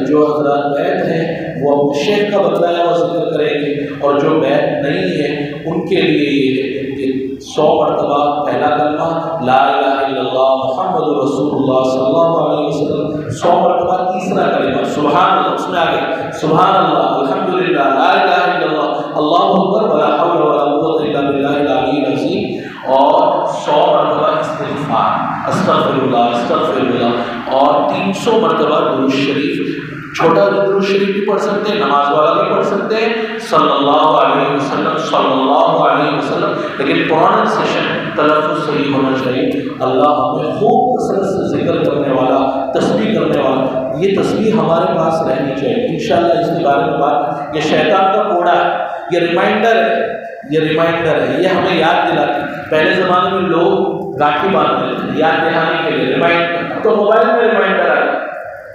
جو حضرات بیت ہیں وہ اپنے شیخ کا بتلایا ہوا ذکر کریں گے اور جو بیت نہیں ہے ان کے لیے یہ 100 مرتبہ پہلا کلمہ لا الہ الا اللہ محمد رسول اللہ صلی اللہ علیہ وسلم 100 مرتبہ تیسرا کلمہ سبحان اللہ، اس میں آگے سبحان اللہ، الحمدللہ، لا الہ الا اللہ، اللہ اکبر، ولا حول ولا قوت الا باللہ العلی العظیم، اور 100 مرتبہ استغفار، استغفر اللہ استغفر اللہ، اور 300 مرتبہ درود شریف۔ چھوٹا درود شریف بھی پڑھ سکتے ہیں، نماز والا بھی پڑھ سکتے ہیں، صلی اللہ علیہ وسلم صلی اللہ علیہ وسلم، لیکن پروننسیشن تلفظ صحیح ہونا چاہیے۔ اللہ ہمیں خوب کثرت سے ذکر کرنے والا، تسبیح کرنے والا، یہ تسبیح ہمارے پاس رہنی چاہیے انشاءاللہ۔ اس کے بارے میں بات، یہ شیطان کا کوڑا ہے، یہ ریمائنڈر ہے، یہ ریمائنڈر ہے، یہ ہمیں یاد دلاتی ہے۔ پہلے زمانے میں لوگ راکھی باندھتے تھے یاد دلانے کے لیے، ریمائنڈر، تو موبائل میں ریمائنڈر آ گیا،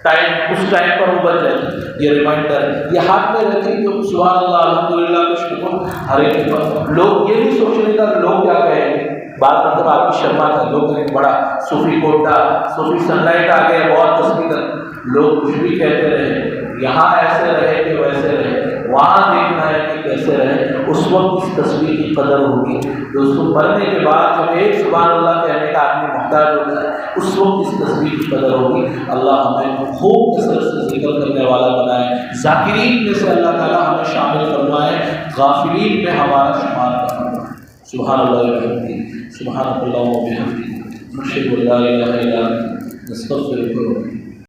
ٹائم اس ٹائم پر وہ بچ جاتی، یہ ریمائنڈر یہ ہاتھ میں رہتی تو سبحان اللہ الحمدللہ کا شکر ہر ایک کے پاس۔ لوگ یہ نہیں سوچنے کا لوگ کیا کہیں گے، بعض مطلب آپ کی شرما تھا، لوگ کہیں بڑا صوفی کوٹا، صوفی سن لائٹ آ گئے، بہت تصویر کر، لوگ کچھ بھی کہتے رہے، یہاں ایسے رہے کہ ویسے رہے، وہاں دیکھنا ہے کہ کیسے رہے، اس وقت اس تصویر کی قدر ہوگی۔ دوستوں مرنے کے بعد جب ایک سبحان اللہ کہنے کا آدمی محتاج ہوتا ہے، اس وقت اس تصویر کی قدر ہوگی۔ اللہ ہمیں خوب کثرت سے ذکر کرنے والا بنائے، ذاکرین میں سے اللہ تعالیٰ ہمیں شامل فرمائے، غافلین میں ہمارا شمار فرمائے۔ سبحان اللہ وبحمدہ، سبحان اللہ وبحمدہ، نشہد ان لا الہ الا انت، نستغفرک۔